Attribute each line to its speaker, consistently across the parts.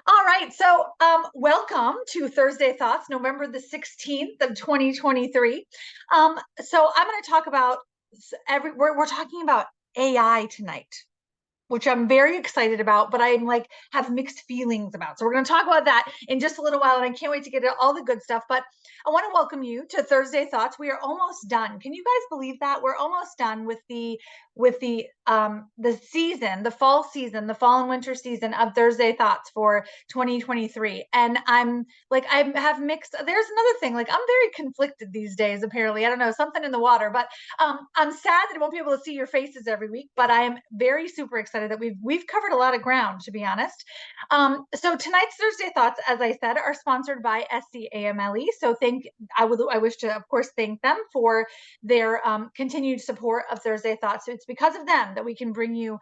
Speaker 1: All right. So, welcome to Thursday Thoughts, November the 16th of 2023. So I'm going to talk about we're talking about AI tonight, which I'm very excited about, but I'm like have mixed feelings about. So we're going to talk about that in just a little while, and I can't wait to get into all the good stuff. But I want to welcome you to Thursday Thoughts. We are almost done. Can you guys believe that we're almost done with the season, the fall season, the fall and winter season of Thursday Thoughts for 2023? And I'm like, I have mixed. There's another thing. Like, I'm very conflicted these days. Apparently, I don't know, something in the water, but I'm sad that I won't be able to see your faces every week, but I am very super excited that we've covered a lot of ground, to be honest. So tonight's Thursday Thoughts, as I said, are sponsored by SCAMLE. So I wish to, of course, thank them for their continued support of Thursday Thoughts. So it's because of them that we can bring you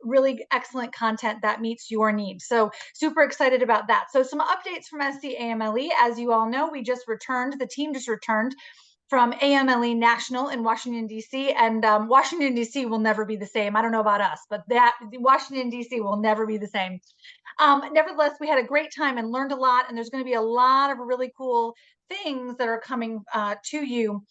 Speaker 1: really excellent content that meets your needs. So super excited about that. So some updates from SCAMLE. As you all know, the team just returned from AMLE National in Washington, D.C. And Washington, D.C. will never be the same. I don't know about us, but Washington, D.C. will never be the same. Nevertheless, we had a great time and learned a lot, and there's going to be a lot of really cool things that are coming to you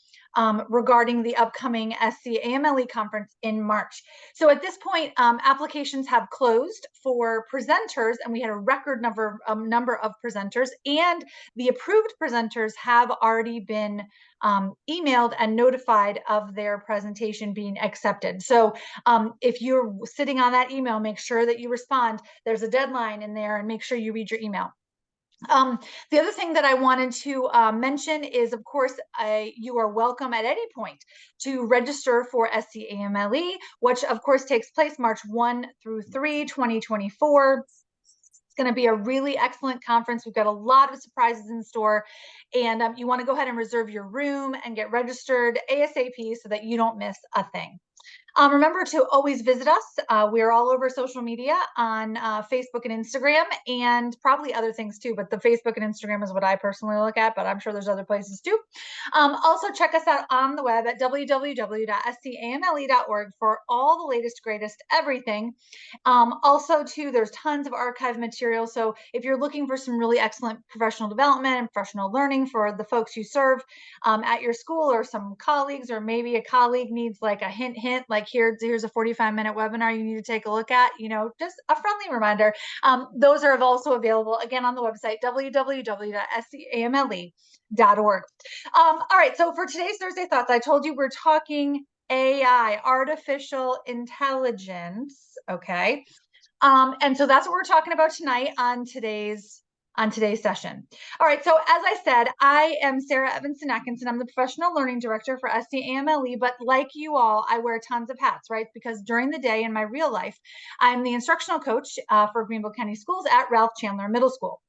Speaker 1: regarding the upcoming SCAMLE conference in March. So at this point, applications have closed for presenters, and we had a record number of presenters, and the approved presenters have already been emailed and notified of their presentation being accepted. So if you're sitting on that email, make sure that you respond. There's a deadline in there, and make sure you read your email. The other thing that I wanted to mention is, of course, you are welcome at any point to register for SCAMLE, which of course takes place March 1 through 3, 2024. It's going to be a really excellent conference. We've got a lot of surprises in store, and you want to go ahead and reserve your room and get registered ASAP so that you don't miss a thing. Remember to always visit us. We're all over social media on Facebook and Instagram, and probably other things too. But the Facebook and Instagram is what I personally look at, but I'm sure there's other places too. Also, check us out on the web at www.scamle.org for all the latest, greatest everything. Also, too, there's tons of archive material. So if you're looking for some really excellent professional development and professional learning for the folks you serve at your school, or some colleagues, or maybe a colleague needs like a hint, like here's a 45-minute webinar you need to take a look at, just a friendly reminder. Those are also available again on the website www.scamle.org. All right, so for today's Thursday Thoughts, I told you we're talking AI, artificial intelligence, okay? And so that's what we're talking about tonight on today's session. All right, so as I said, I am Sarah Evanson Atkinson. I'm the Professional Learning Director for SCAMLE, but like you all, I wear tons of hats, right? Because during the day in my real life, I'm the instructional coach for Greenville County Schools at Ralph Chandler Middle School.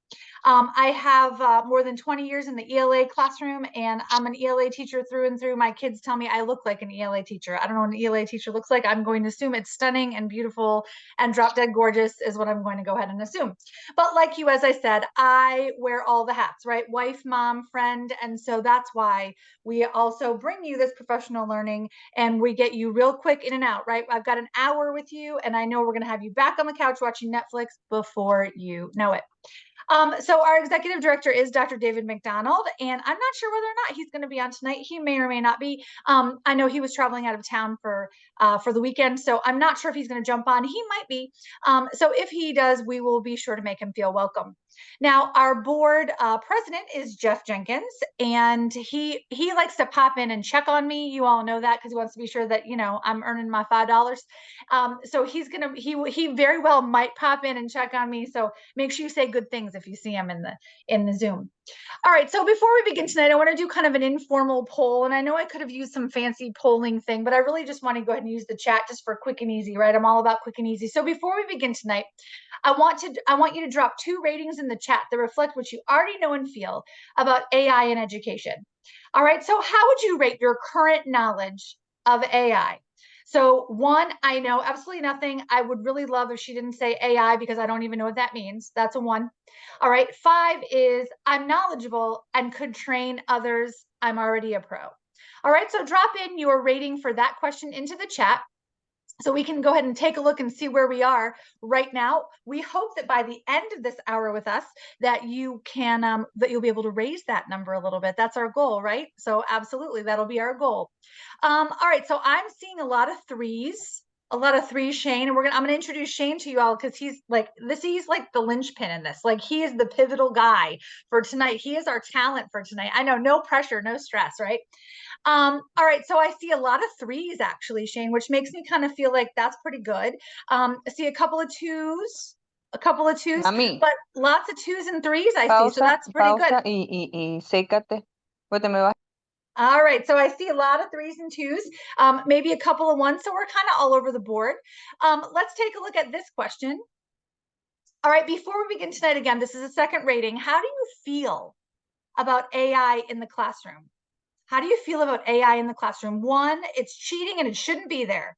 Speaker 1: I have more than 20 years in the ELA classroom, and I'm an ELA teacher through and through. My kids tell me I look like an ELA teacher. I don't know what an ELA teacher looks like. I'm going to assume it's stunning and beautiful and drop dead gorgeous is what I'm going to go ahead and assume. But like you, as I said, I wear all the hats, right? Wife, mom, friend. And so that's why we also bring you this professional learning, and we get you real quick in and out, right? I've got an hour with you, and I know we're going to have you back on the couch watching Netflix before you know it. So our executive director is Dr. David McDonald, and I'm not sure whether or not he's going to be on tonight. He may or may not be. I know he was traveling out of town for the weekend, so I'm not sure if he's going to jump on. He might be. So if he does, we will be sure to make him feel welcome. Now, our board president is Jeff Jenkins, and he likes to pop in and check on me. You all know that because he wants to be sure that I'm earning my $5. So he very well might pop in and check on me. So make sure you say good things if you see him in the Zoom. All right, so before we begin tonight, I want to do kind of an informal poll, and I know I could have used some fancy polling thing, but I really just want to go ahead and use the chat just for quick and easy, right? I'm all about quick and easy. So before we begin tonight, I want you to drop 2 ratings in the chat that reflect what you already know and feel about AI in education. All right, so how would you rate your current knowledge of AI? So 1, I know absolutely nothing. I would really love if she didn't say AI because I don't even know what that means. That's a 1. All right, 5 is I'm knowledgeable and could train others. I'm already a pro. All right, so drop in your rating for that question into the chat. So we can go ahead and take a look and see where we are right now. We hope that by the end of this hour with us, that you can that you'll be able to raise that number a little bit. That's our goal, right? So absolutely, that'll be our goal. All right, so I'm seeing a lot of threes. A lot of threes, Shane, and I'm gonna introduce Shane to you all because he's like the linchpin in this. Like, he is the pivotal guy for tonight. He is our talent for tonight. I know, no pressure, no stress, right? All right, so I see a lot of threes actually, Shane, which makes me kind of feel like that's pretty good. I see a couple of twos,
Speaker 2: Mami,
Speaker 1: but lots of twos and threes I see, so
Speaker 2: pausa,
Speaker 1: that's pretty good.
Speaker 2: pausa y sécate, pues te me vas.
Speaker 1: All right, so I see a lot of threes and twos, maybe a couple of ones, so we're kind of all over the board. Let's take a look at this question. All right, before we begin tonight, again, this is a second rating. How do you feel about AI in the classroom? How do you feel about AI in the classroom? 1, it's cheating and it shouldn't be there,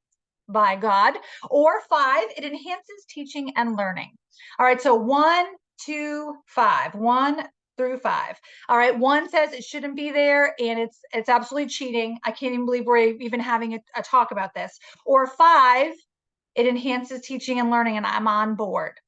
Speaker 1: by God. Or 5, it enhances teaching and learning. All right, so 1, 2, 5, 1 through 5. All right, 1 says it shouldn't be there and it's absolutely cheating. I can't even believe we're even having a talk about this. Or 5, it enhances teaching and learning, and I'm on board.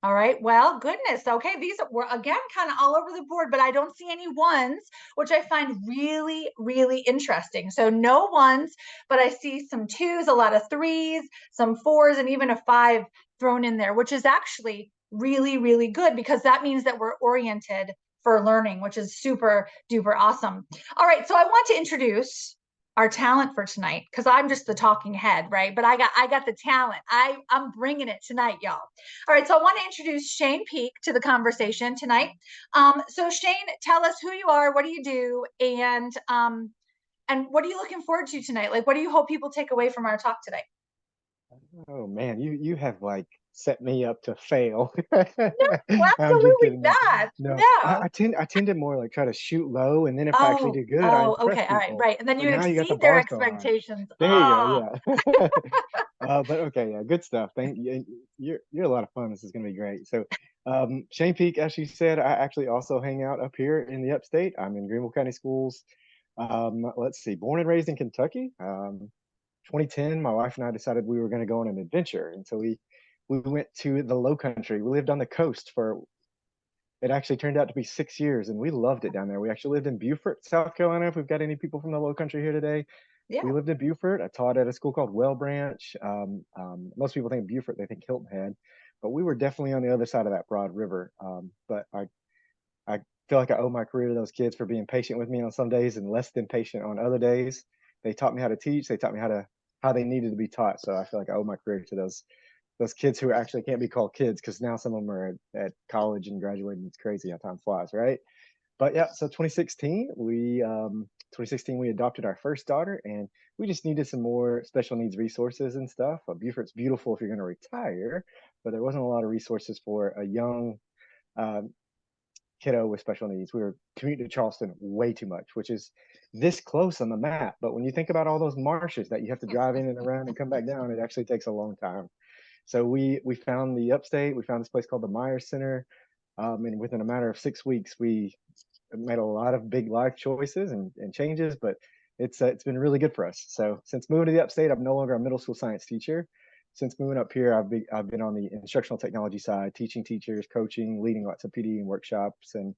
Speaker 1: All right, well, goodness. Okay, these were again kind of all over the board, but I don't see any ones, which I find really, really interesting. So no ones, but I see some twos, a lot of threes, some fours, and even a 5 thrown in there, which is actually really, really good because that means that we're oriented for learning, which is super duper awesome. All right, so I want to introduce our talent for tonight because I'm just the talking head, right? But I got the talent. I'm bringing it tonight, y'all. All right, so I want to introduce Shane Peak to the conversation tonight. So Shane, tell us who you are, what do you do, and what are you looking forward to tonight? Like, what do you hope people take away from our talk today?
Speaker 3: Oh man, you have like set me up to fail.
Speaker 1: No,
Speaker 3: I'm just
Speaker 1: absolutely
Speaker 3: kidding. No,
Speaker 1: not.
Speaker 3: no.
Speaker 1: No.
Speaker 3: I tend to more like try to shoot low, and then if I actually
Speaker 1: Oh,
Speaker 3: do good, I
Speaker 1: oh,
Speaker 3: impress
Speaker 1: okay, all right,
Speaker 3: people.
Speaker 1: right. And then
Speaker 3: But
Speaker 1: you
Speaker 3: now you got the
Speaker 1: exceed their
Speaker 3: bar so high.
Speaker 1: expectations.
Speaker 3: There you go.
Speaker 1: Ah,
Speaker 3: Yeah. But okay, yeah, good stuff. Thank you. You're a lot of fun. This is gonna be great. So, Shane Peak, as you said, I actually also hang out up here in the upstate. I'm in Greenville County Schools. Let's see, born and raised in Kentucky. 2010, my wife and I decided we were going to go on an adventure, and so we went to the Low Country. We lived on the coast for it actually turned out to be 6 years, and we loved it down there. We actually lived in Beaufort, South Carolina. If we've got any people from the Low Country here today,
Speaker 1: yeah.
Speaker 3: we lived in Beaufort. I taught at a school called Well Branch. Most people think Beaufort, they think Hilton Head, but we were definitely on the other side of that broad river. But I feel like I owe my career to those kids for being patient with me on some days and less than patient on other days. They taught me how to teach. They taught me how they needed to be taught. So I feel like I owe my career to those kids who actually can't be called kids because now some of them are at college and graduating. It's crazy how time flies, right? But yeah, so 2016 we adopted our first daughter, and we just needed some more special needs resources and stuff. Beaufort's beautiful if you're going to retire, but there wasn't a lot of resources for a young um, kiddo with special needs. We were commuting to Charleston way too much, which is this close on the map. But when you think about all those marshes that you have to drive in and around and come back down, it actually takes a long time. So we found the upstate. We found this place called the Myers Center, and within a matter of 6 weeks, we made a lot of big life choices and changes. But it's been really good for us. So since moving to the upstate, I'm no longer a middle school science teacher. Since moving up here, I've been on the instructional technology side, teaching teachers, coaching, leading lots of PD and workshops, and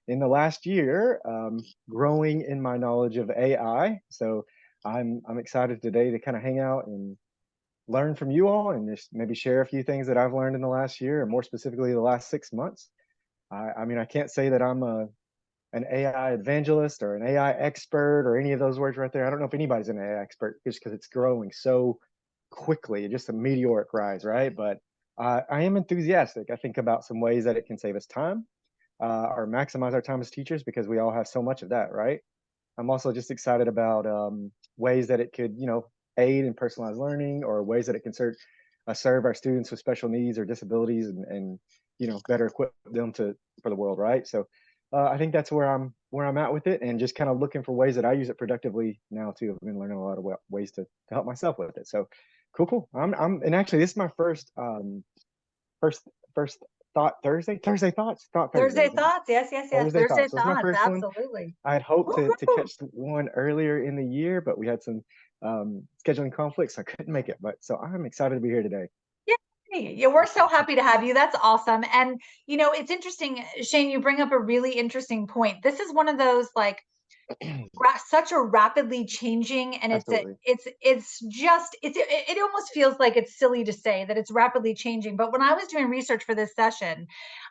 Speaker 3: in the last year, growing in my knowledge of AI. So I'm excited today to kind of hang out and learn from you all and just maybe share a few things that I've learned in the last year, and more specifically the last 6 months. I mean, I can't say that I'm an AI evangelist or an AI expert or any of those words right there. I don't know if anybody's an AI expert just because it's growing so quickly, just a meteoric rise, right? But I am enthusiastic. I think about some ways that it can save us time or maximize our time as teachers because we all have so much of that, right? I'm also just excited about ways that it could, aid in personalized learning or ways that it can serve our students with special needs or disabilities and better equip them for the world, right? So I think that's where I'm at with it, and just kind of looking for ways that I use it productively now too. I've been learning a lot of ways to help myself with it. So cool. And actually this is my first first thought Thursday thoughts thought
Speaker 1: Thursday
Speaker 3: Thursdays.
Speaker 1: thoughts. Yes, yes, yes.
Speaker 3: Thursday
Speaker 1: Thursday
Speaker 3: thoughts. So it's my
Speaker 1: thoughts.
Speaker 3: first one.
Speaker 1: Absolutely.
Speaker 3: I had hoped to
Speaker 1: Woohoo!
Speaker 3: catch one earlier in the year, but we had some scheduling conflicts. I couldn't make it, but so I'm excited to be here today.
Speaker 1: Yeah, we're so happy to have you. That's awesome. And it's interesting, Shane, you bring up a really interesting point. This is one of those like such a rapidly changing, and
Speaker 3: Absolutely.
Speaker 1: it almost feels like it's silly to say that it's rapidly changing. But when I was doing research for this session,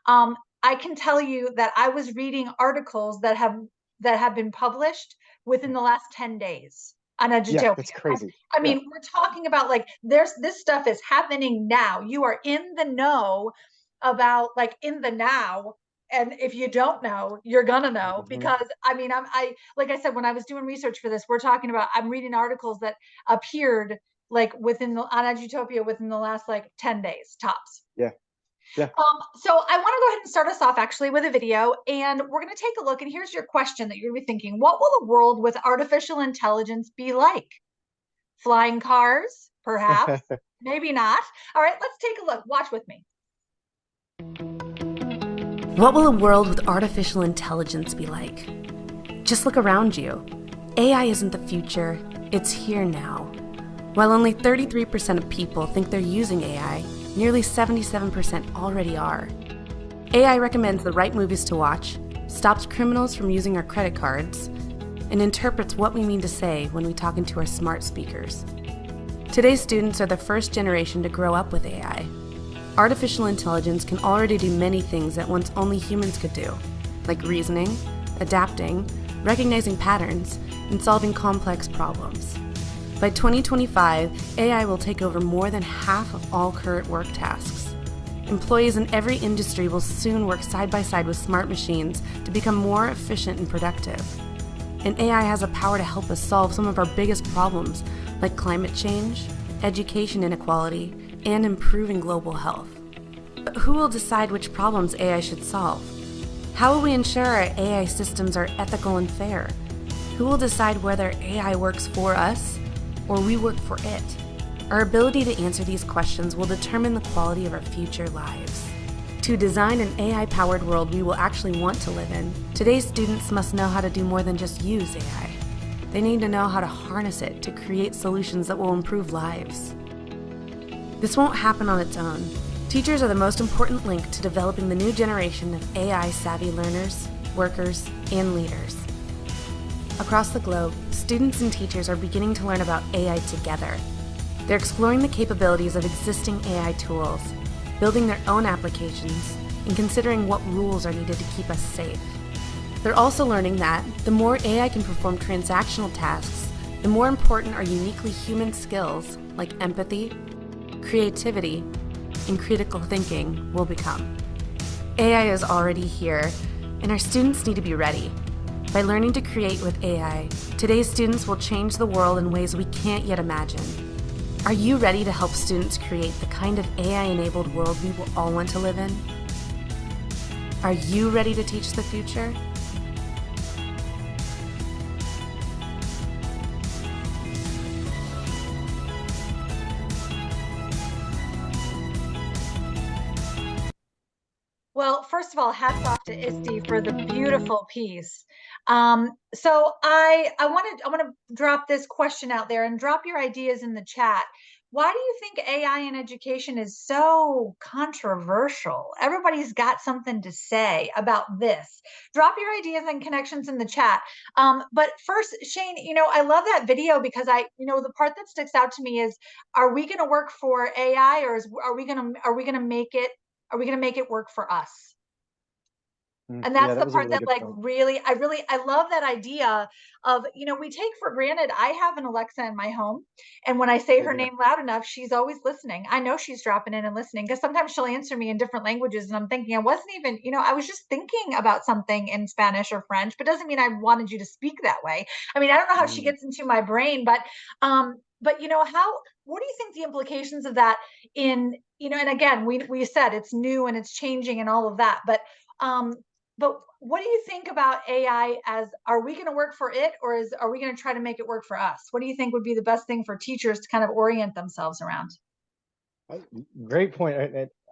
Speaker 1: I can tell you that I was reading articles that have been published within the last 10 days on Edutopia.
Speaker 3: Yeah, that's crazy.
Speaker 1: I mean, we're talking about like this stuff is happening now. You are in the know about like in the now. And if you don't know, you're gonna know, because I mean, I like I said, when I was doing research for this, I'm reading articles that appeared like on Edutopia within the last like 10 days tops.
Speaker 3: Yeah. Yeah.
Speaker 1: So I want to go ahead and start us off actually with a video, and we're going to take a look. And here's your question that you're going to be thinking: what will a world with artificial intelligence be like? Flying cars, perhaps, maybe not. All right, let's take a look. Watch with me.
Speaker 4: What will a world with artificial intelligence be like? Just look around you. AI isn't the future, it's here now. While only 33% of people think they're using AI, nearly 77% already are. AI recommends the right movies to watch, stops criminals from using our credit cards, and interprets what we mean to say when we talk into our smart speakers. Today's students are the first generation to grow up with AI. Artificial intelligence can already do many things that once only humans could do, like reasoning, adapting, recognizing patterns, and solving complex problems. By 2025, AI will take over more than half of all current work tasks. Employees in every industry will soon work side by side with smart machines to become more efficient and productive. And AI has the power to help us solve some of our biggest problems, like climate change, education inequality, and improving global health. But who will decide which problems AI should solve? How will we ensure our AI systems are ethical and fair? Who will decide whether AI works for us or we work for it? Our ability to answer these questions will determine the quality of our future lives. To design an AI-powered world we will actually want to live in, today's students must know how to do more than just use AI. They need to know how to harness it to create solutions that will improve lives. This won't happen on its own. Teachers are the most important link to developing the new generation of AI-savvy learners, workers, and leaders. Across the globe, students and teachers are beginning to learn about AI together. They're exploring the capabilities of existing AI tools, building their own applications, and considering what rules are needed to keep us safe. They're also learning that the more AI can perform transactional tasks, the more important our uniquely human skills like empathy, creativity, and critical thinking will become. AI is already here, and our students need to be ready. By learning to create with AI, today's students will change the world in ways we can't yet imagine. Are you ready to help students create the kind of AI-enabled world we will all want to live in? Are you ready to teach the future?
Speaker 1: Well, first of all, hats off to ISTE for the beautiful piece. So I want to drop this question out there and drop your ideas in the chat. Why do you think AI in education is so controversial? Everybody's got something to say about this. Drop your ideas and connections in the chat. But first, Shane, I love that video because the part that sticks out to me is, are we going to work for AI, or are we going to make it work for us? And that's the part that like really, I love that idea of, we take for granted. I have an Alexa in my home, and when I say her name loud enough, she's always listening. I know she's dropping in and listening, because sometimes she'll answer me in different languages, and I'm thinking, I wasn't even, I was just thinking about something in Spanish or French, but doesn't mean I wanted you to speak that way. I mean, I don't know how she gets into my brain, but what do you think the implications of that in, and again, we said it's new and it's changing and all of that, but what do you think about AI as, are we going to work for it, or are we going to try to make it work for us? What do you think would be the best thing for teachers to kind of orient themselves around?
Speaker 3: Great point.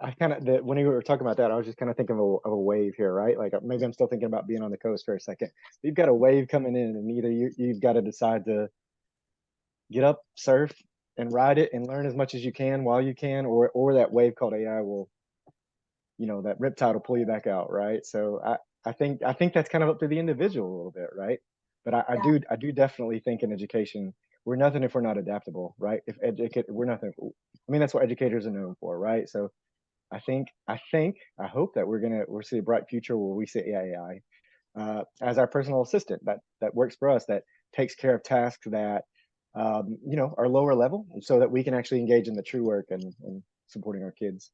Speaker 3: I kind of, when you were talking about that, I was just kind of thinking of a wave here, right? Like maybe I'm still thinking about being on the coast for a second. You've got a wave coming in, and either you've got to decide to get up, surf, and ride it, and learn as much as you can while you can, or that wave called AI will, that riptide will pull you back out, right? So I think that's kind of up to the individual a little bit, right? But I
Speaker 1: Yeah.
Speaker 3: do I do definitely think in education we're nothing if we're not adaptable, right? If educate we're nothing. I mean, that's what educators are known for, right? So I hope that we'll see a bright future where we see AI as our personal assistant that works for us, that takes care of tasks that are lower level, so that we can actually engage in the true work and supporting our kids.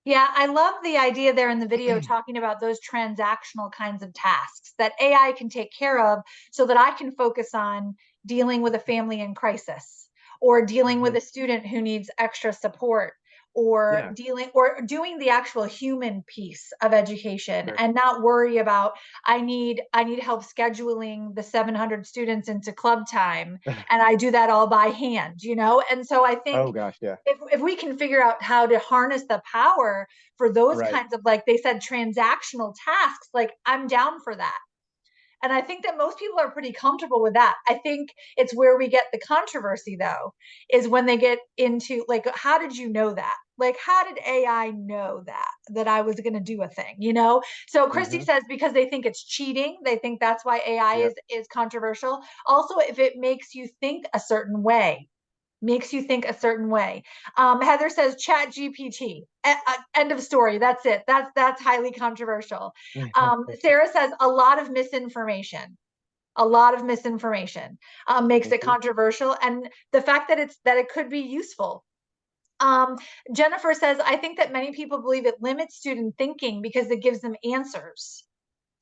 Speaker 1: Yeah, I love the idea there in the video talking about those transactional kinds of tasks that AI can take care of so that I can focus on dealing with a family in crisis, or dealing with a student who needs extra support, or
Speaker 3: Yeah.
Speaker 1: doing the actual human piece of education,
Speaker 3: Sure.
Speaker 1: and not worry about I need help scheduling the 700 students into club time, and I do that all by hand, And so I think
Speaker 3: Oh gosh, yeah.
Speaker 1: if we can figure out how to harness the power for those
Speaker 3: Right.
Speaker 1: kinds of, like they said, transactional tasks, like I'm down for that. And I think that most people are pretty comfortable with that. I think it's where we get the controversy, though, is when they get into, like, how did you know that? Like, how did AI know that I was going to do a thing, So Christy
Speaker 3: Mm-hmm.
Speaker 1: says because they think it's cheating, they think that's why AI
Speaker 3: Yep.
Speaker 1: is controversial. Also, if it makes you think a certain way, Heather says Chat GPT. End of story. That's it. That's highly controversial. Sarah says a lot of misinformation. Makes it
Speaker 3: Mm-hmm.
Speaker 1: controversial, and the fact that it could be useful. Jennifer says, I think that many people believe it limits student thinking because it gives them answers.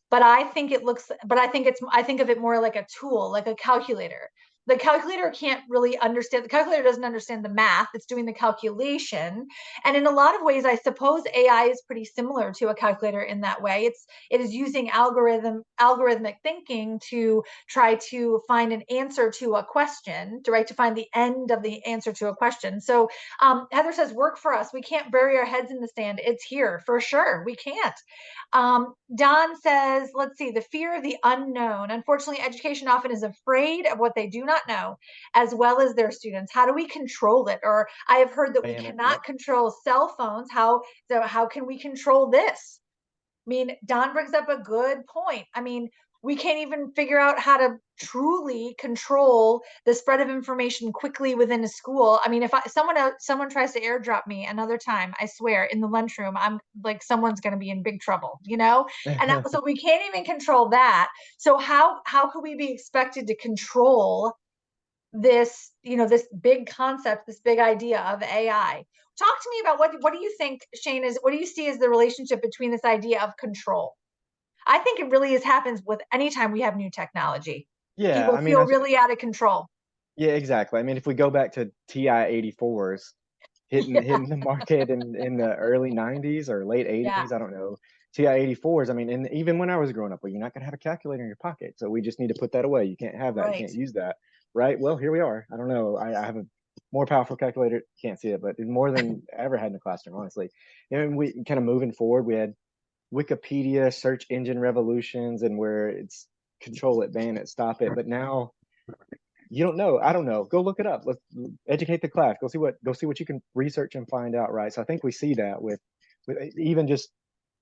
Speaker 1: But I think I think of it more like a tool, like a calculator. The calculator doesn't understand the math. It's doing the calculation. And in a lot of ways, I suppose AI is pretty similar to a calculator in that way. It is using algorithmic thinking to try to find an answer to a question, to find the end of the answer to a question. So Heather says, work for us. We can't bury our heads in the sand. It's here for sure. We can't. Don says, let's see, the fear of the unknown. Unfortunately, education often is afraid of what they do not know, as well as their students. How do we control it? Or I have heard that we
Speaker 3: Ban it.
Speaker 1: cannot
Speaker 3: Yep.
Speaker 1: control cell phones. How can we control this? I mean, Don brings up a good point. I mean, we can't even figure out how to truly control the spread of information quickly within a school. I mean, if someone tries to airdrop me another time, I swear, in the lunchroom, I'm like, someone's going to be in big trouble, And so we can't even control that. So how could we be expected to control this, this big concept, this big idea of AI? Talk to me about what do you think, Shane, what do you see as the relationship between this idea of control? I think it really happens with anytime we have new technology.
Speaker 3: Yeah,
Speaker 1: People
Speaker 3: I mean,
Speaker 1: feel really out of control.
Speaker 3: yeah, exactly. I mean, if we go back to TI-84s hitting the market in the early 90s or late
Speaker 1: Yeah.
Speaker 3: 80s, I don't know. TI-84s, I mean, and even when I was growing up, well, you're not going to have a calculator in your pocket, so we just need to put that away. You can't have that. You
Speaker 1: Right.
Speaker 3: can't use that, right? Well, here we are. I don't know. I have a more powerful calculator. Can't see it, but more than I ever had in the classroom, honestly. And we kind of moving forward, we had Wikipedia, search engine revolutions, and where it's control it, ban it, stop it. But now you don't know. I don't know. Go look it up. Let's educate the class. Go see what you can research and find out. Right. So I think we see that with even just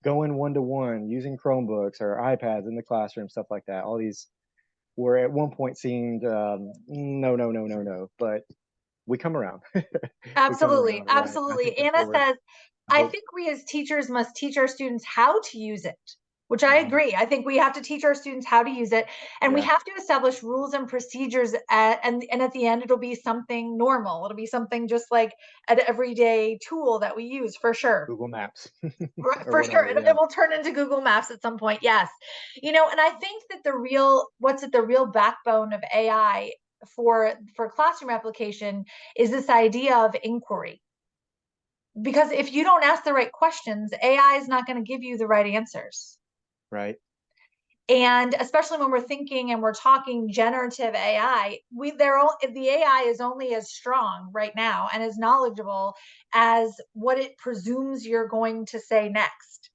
Speaker 3: going one-to-one, using Chromebooks or iPads in the classroom, stuff like that. All these were at one point seemed no, but we come around.
Speaker 1: Absolutely.
Speaker 3: Right?
Speaker 1: Absolutely. Anna says, I think we as teachers must teach our students how to use it, which I agree. I think we have to teach our students how to use it, and we have to establish rules and procedures, and at the end, it'll be something normal. It'll be something just like an everyday tool that we use, for sure.
Speaker 3: Google Maps.
Speaker 1: For sure. It will turn into Google Maps at some point. Yes. And I think that the real backbone of AI for classroom application is this idea of inquiry. Because if you don't ask the right questions, AI is not going to give you the right answers.
Speaker 3: Right.
Speaker 1: And especially when we're thinking and we're talking generative AI, the AI is only as strong right now and as knowledgeable as what it presumes you're going to say next.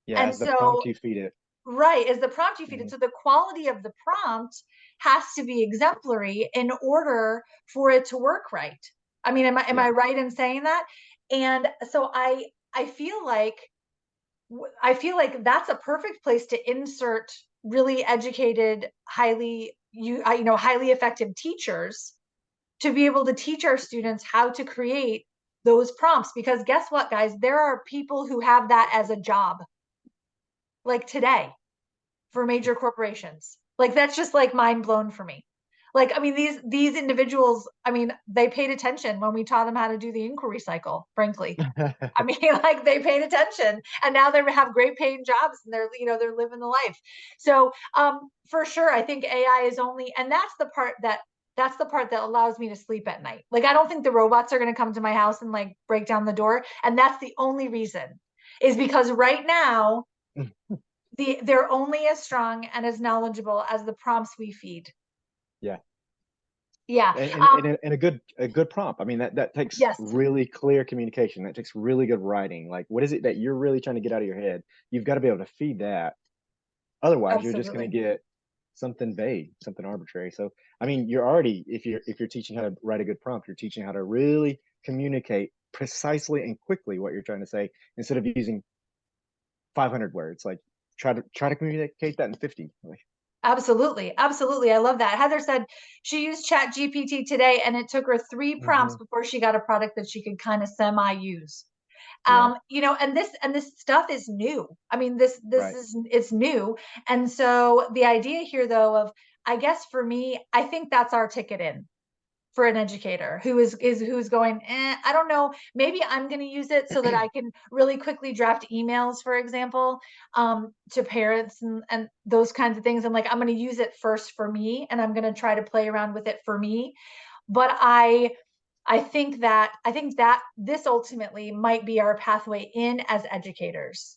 Speaker 3: Yeah,
Speaker 1: And
Speaker 3: as the
Speaker 1: so,
Speaker 3: prompt you feed it.
Speaker 1: Right, is the prompt you feed it. So the quality of the prompt has to be exemplary in order for it to work right. I mean, am
Speaker 3: Yeah.
Speaker 1: I right in saying that? And so I feel like I feel like that's a perfect place to insert really educated, highly effective teachers to be able to teach our students how to create those prompts. Because guess what, guys? There are people who have that as a job, like today, for major corporations. Like that's just like mind blown for me. Like, I mean, these individuals, I mean, they paid attention when we taught them how to do the inquiry cycle, frankly. I mean, like they paid attention and now they have great paying jobs and they're living the life. So for sure, I think AI is only, and that's the part that allows me to sleep at night. Like I don't think the robots are going to come to my house and like break down the door. And that's the only reason, is because right now they're only as strong and as knowledgeable as the prompts we feed.
Speaker 3: Yeah.
Speaker 1: Yeah.
Speaker 3: And a good prompt. I mean, that takes
Speaker 1: Yes.
Speaker 3: really clear communication. That takes really good writing. Like, what is it that you're really trying to get out of your head? You've got to be able to feed that. Otherwise, you're just going to get something vague, something arbitrary. So, I mean, you're already, if you're teaching how to write a good prompt, you're teaching how to really communicate precisely and quickly what you're trying to say instead of using 500 words. Like, try to communicate that in 50. Like,
Speaker 1: Absolutely. Absolutely. I love that. Heather said she used Chat GPT today and it took her 3 prompts before she got a product that she could kind of semi use.
Speaker 3: yeah.
Speaker 1: And this stuff is new. I mean, this
Speaker 3: Right.
Speaker 1: it's new. And so the idea here though of, I guess for me, I think that's our ticket in for an educator who's going, I don't know, maybe I'm going to use it so that I can really quickly draft emails, for example, to parents and those kinds of things. And like, I'm going to use it first for me, and I'm going to try to play around with it for me. But I think that this ultimately might be our pathway in as educators.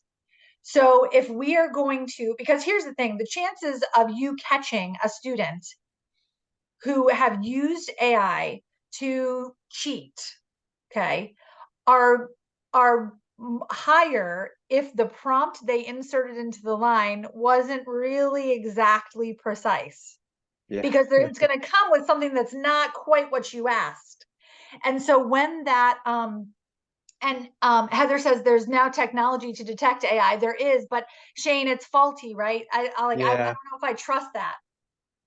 Speaker 1: So if we are going to, because here's the thing, the chances of you catching a student who have used AI to cheat, okay, are higher if the prompt they inserted into the line wasn't really exactly precise.
Speaker 3: Yeah.
Speaker 1: Because it's going to come with something that's not quite what you asked. And so when that Heather says there's now technology to detect AI. There is, but Shane, it's faulty, right? I don't know if I trust that.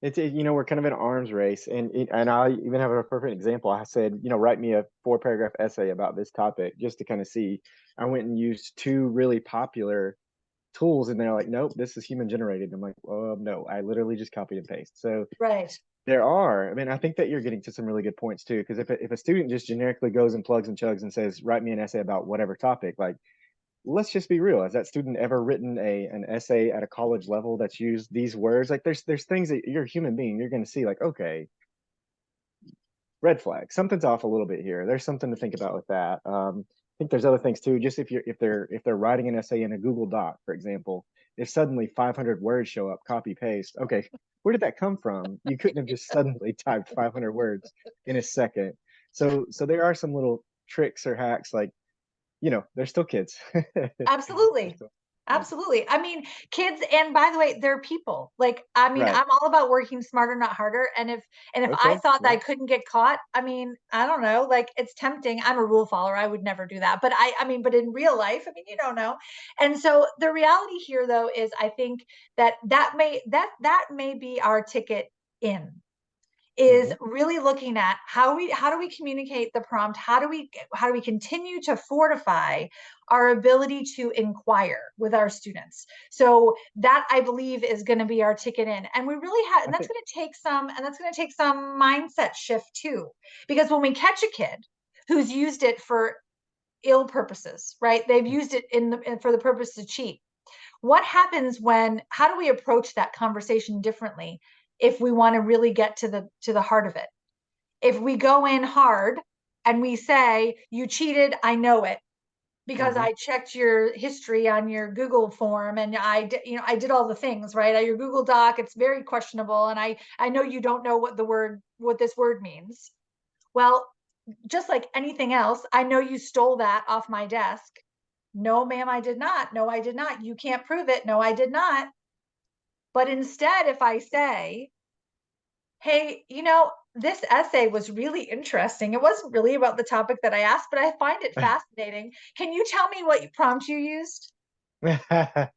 Speaker 3: It's we're kind of in an arms race, and I even have a perfect example. I said, write me a 4-paragraph essay about this topic just to kind of see. I went and used 2 really popular tools, and they're like, nope, this is human generated. I'm like, no, I literally just copied and paste. So
Speaker 1: right.
Speaker 3: I mean, I think that you're getting to some really good points too, because if a student just generically goes and plugs and chugs and says, write me an essay about whatever topic, like, let's just be real. Has that student ever written an essay at a college level that's used these words? Like there's things that you're a human being, you're going to see like, okay, red flag, something's off a little bit here. There's something to think about with that. I think there's other things too. Just if they're writing an essay in a Google Doc, for example, if suddenly 500 words show up, copy paste. Okay, where did that come from? You couldn't have just suddenly typed 500 words in a second. So there are some little tricks or hacks, like, they're still kids.
Speaker 1: Absolutely. Absolutely. I mean, kids, and by the way, they're people. Like, I mean,
Speaker 3: Right.
Speaker 1: I'm all about working smarter, not harder. And if I
Speaker 3: Okay,
Speaker 1: thought that
Speaker 3: yeah.
Speaker 1: I couldn't get caught, I mean, I don't know, like it's tempting. I'm a rule follower. I would never do that. But I mean, but in real life, I mean, you don't know. And so the reality here though is I think that may be our ticket in, is really looking at how do we communicate the prompt, how do we continue to fortify our ability to inquire with our students. So that, I believe, is going to be our ticket in, and we really have, and that's going to take some mindset shift too, because when we catch a kid who's used it for ill purposes, right, they've used it for the purpose to cheat, what happens how do we approach that conversation differently if we want to really get to the heart of it? If we go in hard and we say, you cheated, I know it, because I checked your history on your Google form and I did all the things, right? Your Google Doc, it's very questionable. And I know you don't know what this word means. Well, just like anything else, I know you stole that off my desk. No, ma'am, I did not. No, I did not. You can't prove it. No, I did not. But instead, if I say, hey, this essay was really interesting. It wasn't really about the topic that I asked, but I find it fascinating. Can you tell me what prompt you used? I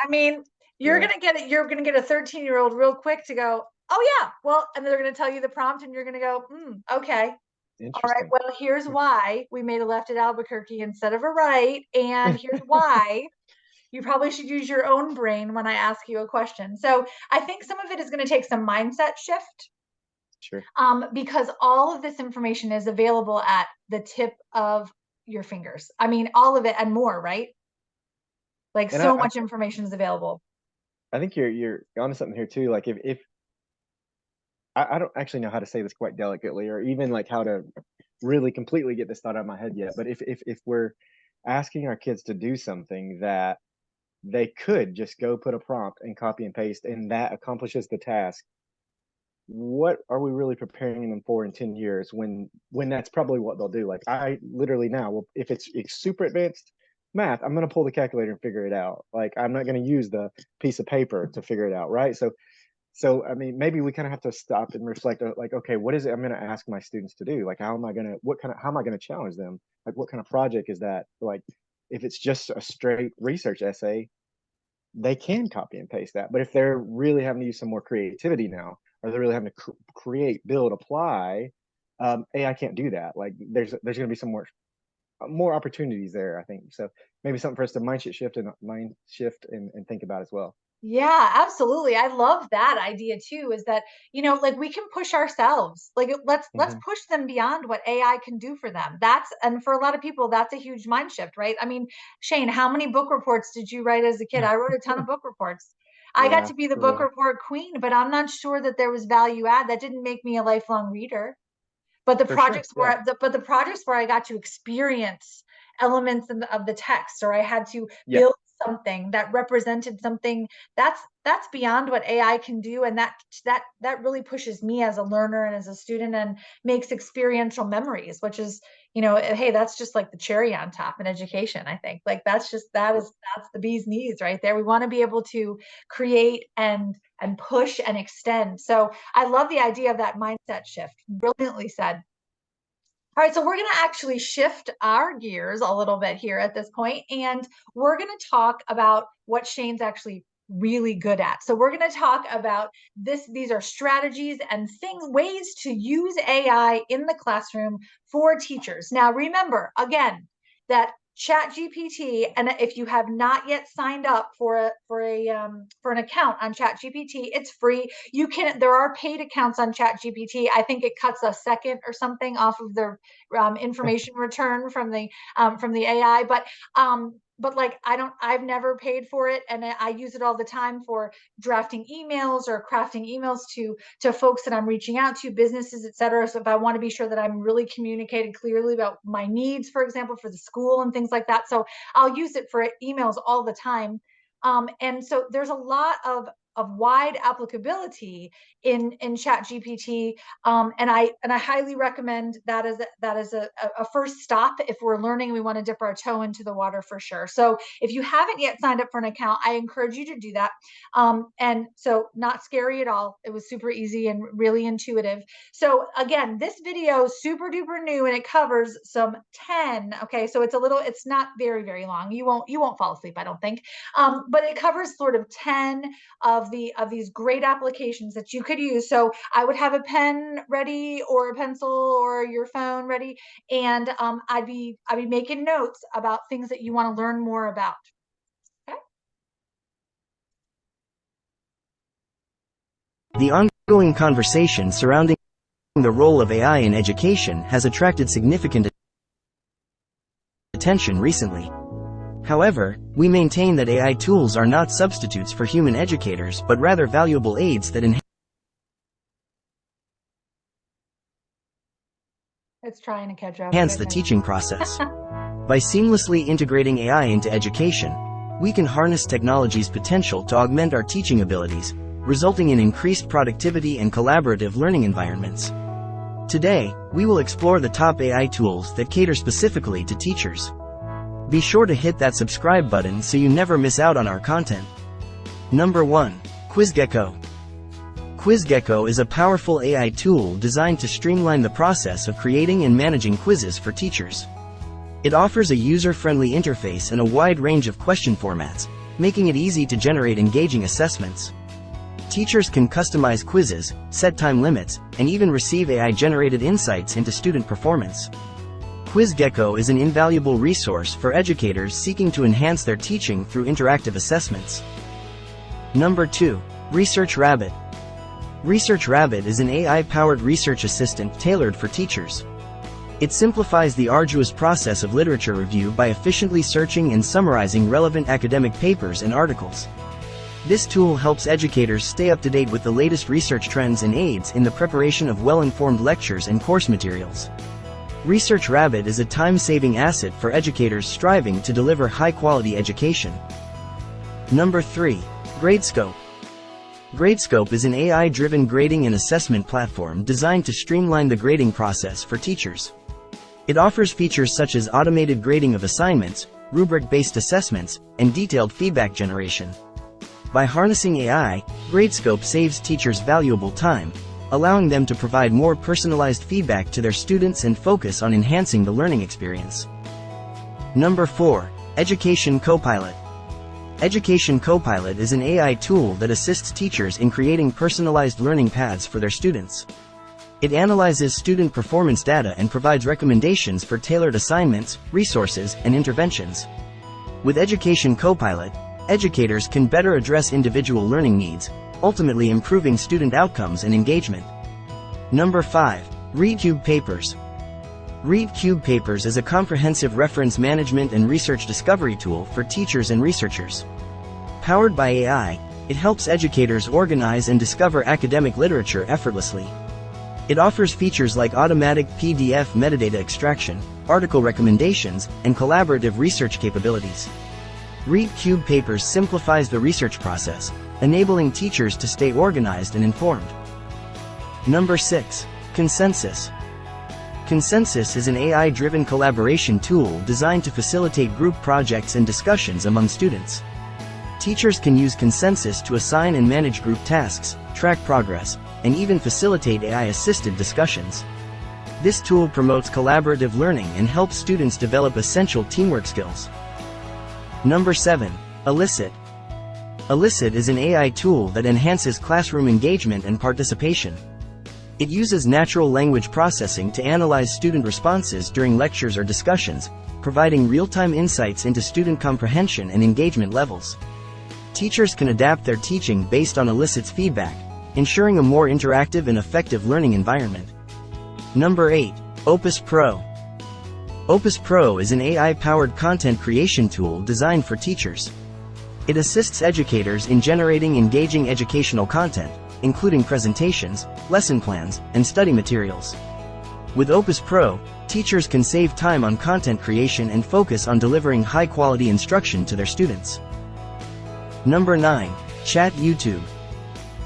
Speaker 1: mean, you're gonna get it. You're gonna get a 13-year-old real quick to go, oh yeah, well, and they're gonna tell you the prompt, and you're gonna go, okay. All right, well, here's why we made a left at Albuquerque instead of a right, and here's why you probably should use your own brain when I ask you a question. So I think some of it is going to take some mindset shift.
Speaker 3: Sure.
Speaker 1: Because all of this information is available at the tip of your fingers. I mean, all of it and more, right? Like, and so much information is available.
Speaker 3: I think you're onto something here too. Like if I don't actually know how to say this quite delicately, or even like how to really completely get this thought out of my head yet. But if we're asking our kids to do something that they could just go put a prompt and copy and paste, and that accomplishes the task, what are we really preparing them for in 10 years when that's probably what they'll do? Like, I literally now, well, if it's super advanced math, I'm going to pull the calculator and figure it out. Like, I'm not going to use the piece of paper to figure it out, right? So I mean, maybe we kind of have to stop and reflect, like, okay, what is it I'm going to ask my students to do? Like, how am I going to challenge them? Like, what kind of project is that? Like, if it's just a straight research essay, they can copy and paste that. But if they're really having to use some more creativity now, or they're really having to create, build, apply, AI can't do that. Like, there's going to be some more opportunities there, I think. So maybe something for us to mind shift and think about as well.
Speaker 1: Yeah, absolutely. I love that idea too, is that, like, we can push ourselves. Like, let's push them beyond what AI can do for them. And for a lot of people, that's a huge mind shift, right? I mean, Shane, how many book reports did you write as a kid? I wrote a ton of book reports. I got to be the book report queen, but I'm not sure that there was value add. That didn't make me a lifelong reader. But the projects the projects where I got to experience elements of the text, or I had to build something that represented something, that's beyond what AI can do, and that really pushes me as a learner and as a student, and makes experiential memories, which is, hey, that's just like the cherry on top in education. I think, like, that's the bee's knees right there. We want to be able to create and push and extend. So I love the idea of that mindset shift. Brilliantly said. All right, so we're going to actually shift our gears a little bit here at this point, and we're going to talk about what Shane's actually really good at. So we're going to talk about this. These are strategies and ways to use AI in the classroom for teachers. Now, remember, again, that ChatGPT, and if you have not yet signed up for an account on ChatGPT, it's free. There are paid accounts on ChatGPT. I think it cuts a second or something off of their information return from the AI, but like, I've never paid for it, and I use it all the time for drafting emails or crafting emails to folks that I'm reaching out to, businesses, et cetera. So if I want to be sure that I'm really communicating clearly about my needs, for example, for the school and things like that. So I'll use it for emails all the time. And so there's a lot of wide applicability in ChatGPT, and I highly recommend that as a first stop if we're learning. We want to dip our toe into the water for sure. So if you haven't yet signed up for an account, I encourage you to do that. And so, not scary at all. It was super easy and really intuitive. So again, this video is super duper new, and it covers some 10. Okay, so it's not very, very long. You won't fall asleep, I don't think. But it covers sort of 10 of these great applications that you could use. So I would have a pen ready, or a pencil, or your phone ready, and I'd be making notes about things that you want to learn more about. Okay.
Speaker 5: The ongoing conversation surrounding the role of AI in education has attracted significant attention recently. However, we maintain that AI tools are not substitutes for human educators, but rather valuable aids that enhance the teaching process. By seamlessly integrating AI into education, we can harness technology's potential to augment our teaching abilities, resulting in increased productivity and collaborative learning environments. Today, we will explore the top AI tools that cater specifically to teachers. Be sure to hit that subscribe button so you never miss out on our content. Number 1. QuizGecko. QuizGecko is a powerful AI tool designed to streamline the process of creating and managing quizzes for teachers. It offers a user-friendly interface and a wide range of question formats, making it easy to generate engaging assessments. Teachers can customize quizzes, set time limits, and even receive AI-generated insights into student performance. QuizGecko is an invaluable resource for educators seeking to enhance their teaching through interactive assessments. Number 2. ResearchRabbit. ResearchRabbit is an AI-powered research assistant tailored for teachers. It simplifies the arduous process of literature review by efficiently searching and summarizing relevant academic papers and articles. This tool helps educators stay up to date with the latest research trends and aids in the preparation of well-informed lectures and course materials. ResearchRabbit is a time-saving asset for educators striving to deliver high-quality education. Number 3. Gradescope. Gradescope is an AI-driven grading and assessment platform designed to streamline the grading process for teachers. It offers features such as automated grading of assignments, rubric-based assessments, and detailed feedback generation. By harnessing AI, Gradescope saves teachers valuable time, allowing them to provide more personalized feedback to their students and focus on enhancing the learning experience. Number 4. Education Copilot. Education Copilot is an AI tool that assists teachers in creating personalized learning paths for their students. It analyzes student performance data and provides recommendations for tailored assignments, resources, and interventions. With Education Copilot, educators can better address individual learning needs, ultimately improving student outcomes and engagement. Number 5. ReadCube Papers. ReadCube Papers is a comprehensive reference management and research discovery tool for teachers and researchers. Powered by AI, it helps educators organize and discover academic literature effortlessly. It offers features like automatic PDF metadata extraction, article recommendations, and collaborative research capabilities. ReadCube Papers simplifies the research process, enabling teachers to stay organized and informed. Number 6. Consensus. Consensus is an AI-driven collaboration tool designed to facilitate group projects and discussions among students. Teachers can use Consensus to assign and manage group tasks, track progress, and even facilitate AI-assisted discussions. This tool promotes collaborative learning and helps students develop essential teamwork skills. Number 7. Elicit. Elicit is an AI tool that enhances classroom engagement and participation. It uses natural language processing to analyze student responses during lectures or discussions, providing real-time insights into student comprehension and engagement levels. Teachers can adapt their teaching based on Elicit's feedback, ensuring a more interactive and effective learning environment. Number 8. Opus Pro. Opus Pro is an AI-powered content creation tool designed for teachers. It assists educators in generating engaging educational content, including presentations, lesson plans, and study materials. With Opus Pro, teachers can save time on content creation and focus on delivering high-quality instruction to their students. Number 9. ChatYouTube.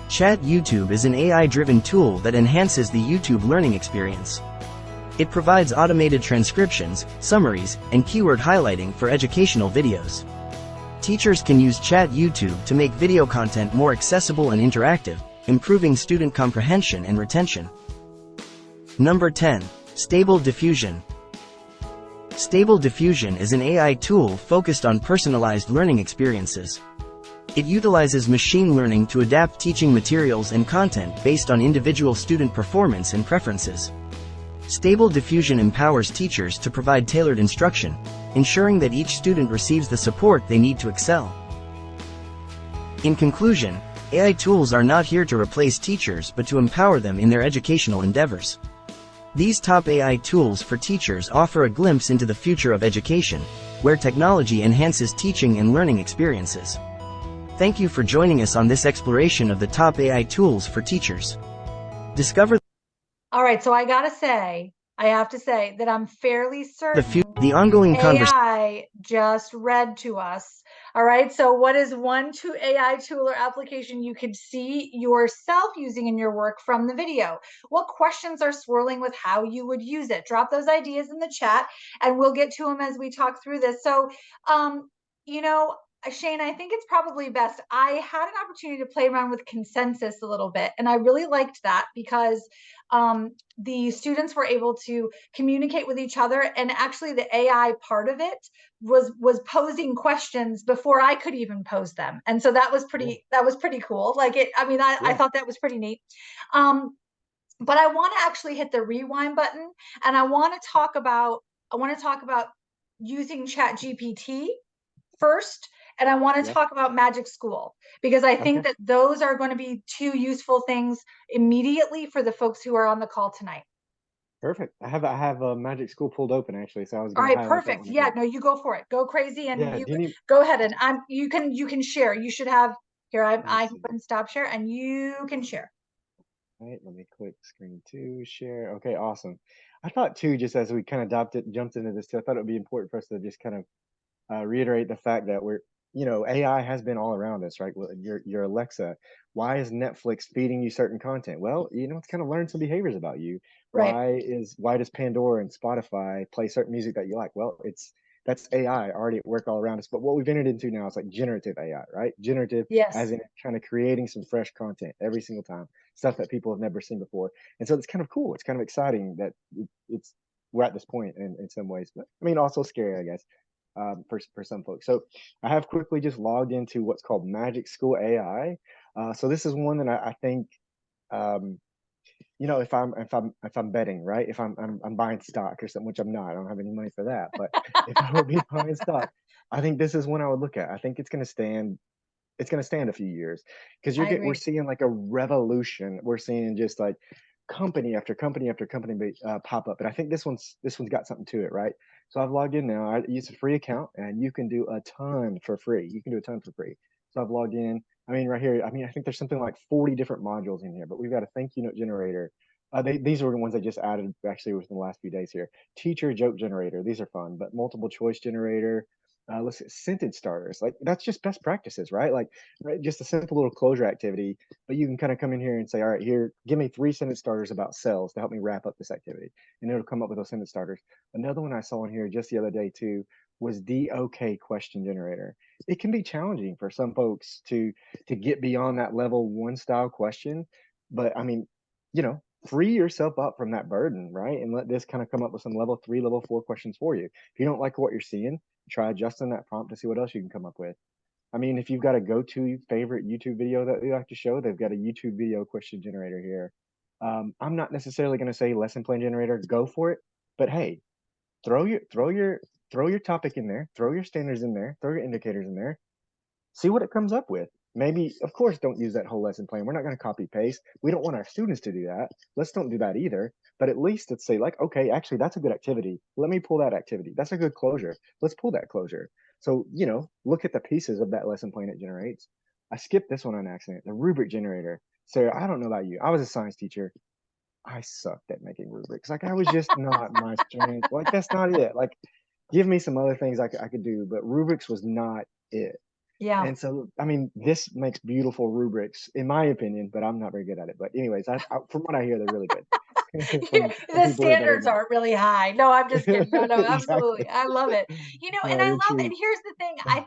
Speaker 5: ChatYouTube is an AI-driven tool that enhances the YouTube learning experience. It provides automated transcriptions, summaries, and keyword highlighting for educational videos. Teachers can use ChatYouTube to make video content more accessible and interactive, improving student comprehension and retention. Number 10. Stable Diffusion. Stable Diffusion is an AI tool focused on personalized learning experiences. It utilizes machine learning to adapt teaching materials and content based on individual student performance and preferences. Stable Diffusion empowers teachers to provide tailored instruction, ensuring that each student receives the support they need to excel. In conclusion, AI tools are not here to replace teachers but to empower them in their educational endeavors. These top AI tools for teachers offer a glimpse into the future of education, where technology enhances teaching and learning experiences. Thank you for joining us on this exploration of the top AI tools for teachers. Discover
Speaker 1: All right, so I have to say that I'm fairly certain
Speaker 5: the ongoing conversation.
Speaker 1: AI just read to us. All right, so what is one AI tool or application you could see yourself using in your work from the video? What questions are swirling with how you would use it? Drop those ideas in the chat and we'll get to them as we talk through this. So, you know, Shane, I think it's probably best. I had an opportunity to play around with consensus a little bit, and I really liked that because the students were able to communicate with each other, and actually the AI part of it was posing questions before I could even pose them, and so that was pretty cool. Like it, I mean, I thought that was pretty neat. But I want to actually hit the rewind button, and I want to talk about using Chat GPT first, and I want to talk about Magic School, because I think that those are going to be two useful things immediately for the folks who are on the call tonight.
Speaker 3: Perfect. I have a Magic School pulled open actually, so I was
Speaker 1: All
Speaker 3: going to
Speaker 1: right,
Speaker 3: highlight that
Speaker 1: perfect.
Speaker 3: one.
Speaker 1: Yeah, no, you go for it. Go crazy, and
Speaker 3: Yeah,
Speaker 1: you
Speaker 3: do you need,
Speaker 1: go ahead, and you can share. You should have here. I
Speaker 3: let's see.
Speaker 1: can stop share, and you can share.
Speaker 3: All right, let me click screen two, share. Okay, awesome. I thought too, just as we kind of jumped into this too, I thought it would be important for us to just kind of reiterate the fact that AI has been all around us, right? Well, your Alexa, why is Netflix feeding you certain content? Well, it's kind of learned some behaviors about you.
Speaker 1: Right.
Speaker 3: Why does Pandora and Spotify play certain music that you like? Well, that's AI already at work all around us. But what we've entered into now is like generative AI, right? Generative,
Speaker 1: Yes.
Speaker 3: as in kind of creating some fresh content every single time, stuff that people have never seen before. And so it's kind of cool. It's kind of exciting that we're at this point in some ways. But I mean, also scary, I guess, for some folks. So I have quickly just logged into what's called Magic School AI. So this is one that I think, if I'm betting, right, if I'm buying stock or something, which I'm not, I don't have any money for that. But if I would be buying stock, I think this is one I would look at. I think it's going to stand. It's going to stand a few years, because we're seeing like a revolution. We're seeing just like company after company after company pop up, and I think this one's got something to it, right? So I've logged in now. I use a free account, and you can do a ton for free. You can do a ton for free. So I've logged in. I mean, right here, I mean, I think there's something like 40 different modules in here, but we've got a thank you note generator. These are the ones I just added actually within the last few days here. Teacher joke generator. These are fun, but multiple choice generator. Let's see, sentence starters. Like that's just best practices, right? Like, right, just a simple little closure activity, but you can kind of come in here and say, all right, here, give me 3 sentence starters about cells to help me wrap up this activity. And it'll come up with those sentence starters. Another one I saw in here just the other day too was the OK question generator. It can be challenging for some folks to get beyond that level 1 style question, but I mean, free yourself up from that burden, right? And let this kind of come up with some level 3, level 4 questions for you. If you don't like what you're seeing, try adjusting that prompt to see what else you can come up with. I mean, if you've got a go-to favorite YouTube video that you like to show, they've got a YouTube video question generator here. I'm not necessarily going to say lesson plan generator, go for it, but hey, throw your topic in there, throw your standards in there, throw your indicators in there, see what it comes up with. Maybe, of course, don't use that whole lesson plan. We're not going to copy paste. We don't want our students to do that. Let's don't do that either. But at least let's say like, okay, actually, that's a good activity. Let me pull that activity. That's a good closure. Let's pull that closure. So, look at the pieces of that lesson plan it generates. I skipped this one on accident, the rubric generator. Sarah, I don't know about you. I was a science teacher. I sucked at making rubrics. Like I was just not my strength. Like that's not it. Like give me some other things I could do, but rubrics was not it.
Speaker 1: Yeah.
Speaker 3: And so, I mean, this makes beautiful rubrics, in my opinion, but I'm not very good at it. But anyways, from what I hear, they're really good.
Speaker 1: The standards aren't really high. No, I'm just kidding. No, absolutely.
Speaker 3: Exactly.
Speaker 1: I love it. And I
Speaker 3: You're
Speaker 1: love it.
Speaker 3: true.
Speaker 1: And here's the thing. I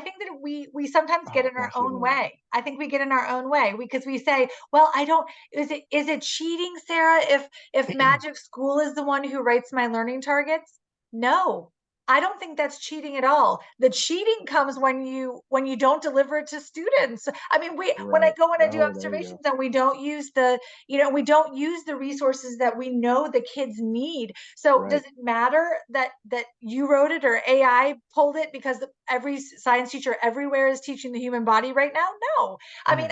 Speaker 1: think that we sometimes get
Speaker 3: Oh
Speaker 1: in our
Speaker 3: gosh, it
Speaker 1: own
Speaker 3: is.
Speaker 1: way. I think we get in our own way because we say, well, I don't, is it cheating, Sarah, if Magic School is the one who writes my learning targets? No. I don't think that's cheating at all. The cheating comes when you don't deliver it to students. I mean, when I
Speaker 3: Right.
Speaker 1: go and I do
Speaker 3: Oh, there you
Speaker 1: observations
Speaker 3: go.
Speaker 1: and we don't use we don't use the resources that we know the kids need. So
Speaker 3: Right.
Speaker 1: does it matter that you wrote it or AI pulled it because every science teacher everywhere is teaching the human body right now? No. I mean,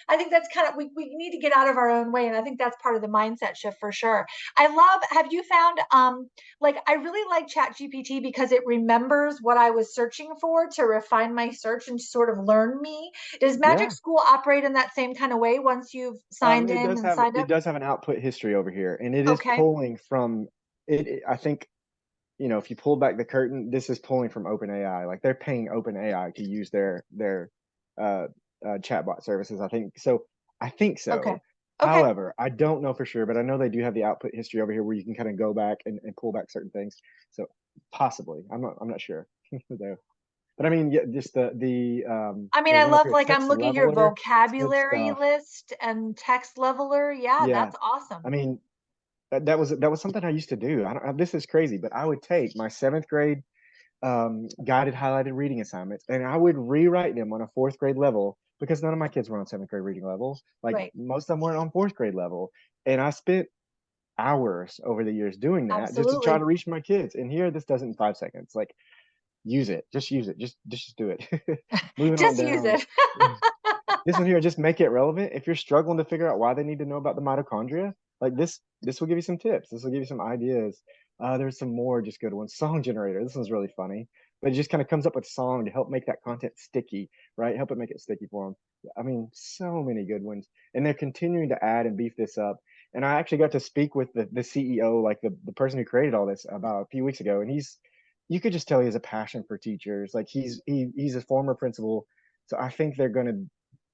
Speaker 1: I think that's kind of, we need to get out of our own way. And I think that's part of the mindset shift for sure. Have you found, I really like Chat GPT because it remembers what I was searching for to refine my search and sort of learn me. Does Magic
Speaker 3: Yeah.
Speaker 1: School operate in that same kind of way once you've signed in and signed
Speaker 3: It
Speaker 1: up?
Speaker 3: does have an output history over here, and it is
Speaker 1: Okay.
Speaker 3: pulling from I think, if you pull back the curtain, this is pulling from OpenAI. Like they're paying OpenAI to use their chatbot services. I think so. I think so.
Speaker 1: Okay.
Speaker 3: However, I don't know for sure, but I know they do have the output history over here where you can kind of go back and pull back certain things. So possibly, I'm not sure though. But I mean, yeah, just
Speaker 1: I mean,
Speaker 3: the
Speaker 1: I
Speaker 3: one up
Speaker 1: love,
Speaker 3: here,
Speaker 1: like, I'm
Speaker 3: text
Speaker 1: looking at your
Speaker 3: leveler, it's good
Speaker 1: vocabulary
Speaker 3: stuff.
Speaker 1: list and text leveler. Yeah,
Speaker 3: Yeah,
Speaker 1: that's awesome.
Speaker 3: I mean, that was something I used to do. I don't, this is crazy, but I would take my 7th grade guided highlighted reading assignments and I would rewrite them on a 4th grade level because none of my kids were on 7th grade reading level. Like
Speaker 1: Right.
Speaker 3: most of them weren't on 4th grade level. And I spent hours over the years doing that just to try
Speaker 1: Absolutely.
Speaker 3: to reach my kids. And here, this does it in 5 seconds. Like, use it, just use it, just do it. Moving on
Speaker 1: Just use
Speaker 3: down.
Speaker 1: it.
Speaker 3: This one here, just make it relevant. If you're struggling to figure out why they need to know about the mitochondria, like this will give you some tips. This will give you some ideas. There's some more just good ones. Song generator. This one's really funny, but it just kind of comes up with song to help make that content sticky, right? Help it make it sticky for them. I mean, so many good ones, and they're continuing to add and beef this up. And I actually got to speak with the CEO, like the person who created all this, about a few weeks ago, and you could just tell he has a passion for teachers. Like he's a former principal, so I think they're going to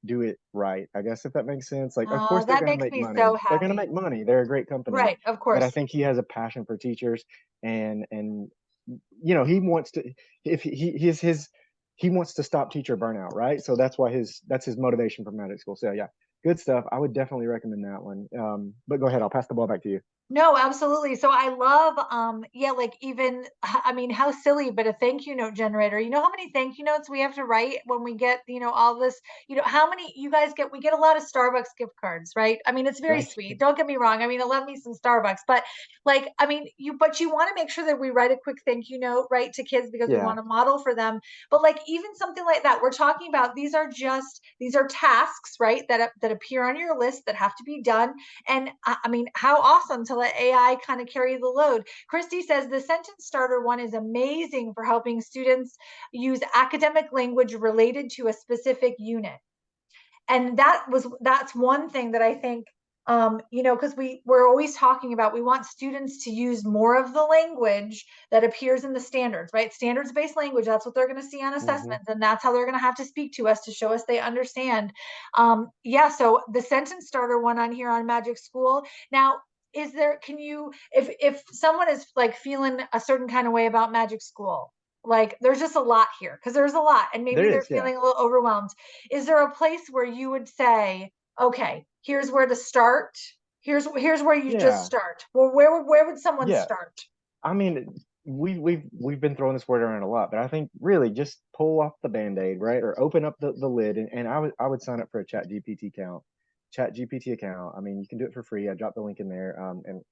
Speaker 3: do it right, I guess, if that makes sense. Like, of
Speaker 1: Oh,
Speaker 3: course they're
Speaker 1: that
Speaker 3: going to
Speaker 1: makes
Speaker 3: make
Speaker 1: me
Speaker 3: money.
Speaker 1: so
Speaker 3: They're going to
Speaker 1: happy.
Speaker 3: make money. They're a great company,
Speaker 1: Right, of
Speaker 3: but I
Speaker 1: course.
Speaker 3: think he has a passion for teachers, and he wants to, if he wants to stop teacher burnout, right? So that's his motivation for Magic School. So yeah, good stuff. I would definitely recommend that one. But go ahead, I'll pass the ball back to you.
Speaker 1: No, absolutely. So I love, yeah, like even, I mean, how silly, but a thank you note generator. You know how many thank you notes we have to write when we get, all this, how many you guys get? We get a lot of Starbucks gift cards, right? I mean, it's very
Speaker 3: Right.
Speaker 1: sweet. Don't get me wrong. I mean, I love me some Starbucks, but like, I mean, but you want to make sure that we write a quick thank you note, right, to kids because we
Speaker 3: Yeah.
Speaker 1: want to model for them. But like, even something like that, we're talking about, these are tasks, right, that appear on your list that have to be done. And I mean, how awesome to let AI kind of carry the load. Christy says the sentence starter one is amazing for helping students use academic language related to a specific unit. And that's one thing that I think, because we're always talking about, we want students to use more of the language that appears in the standards, right? Standards-based language, that's what they're going to see on assessments, and that's how they're going to have to speak to us to show us they understand. Yeah, so the sentence starter one on here on Magic School. Now, can you, if someone is like feeling a certain kind of way about Magic School, like there's just a lot here, because there's a lot, and maybe
Speaker 3: There
Speaker 1: they're
Speaker 3: is, yeah.
Speaker 1: feeling a little overwhelmed. Is there a place where you would say, okay, here's where to start? Here's where you just
Speaker 3: Yeah.
Speaker 1: start. Well, where would someone
Speaker 3: Yeah.
Speaker 1: start?
Speaker 3: I mean, we've been throwing this word around a lot, but I think really just pull off the band-aid, right? Or open up the lid, and I would sign up for a ChatGPT account. I mean, you can do it for free. I dropped the link in there. And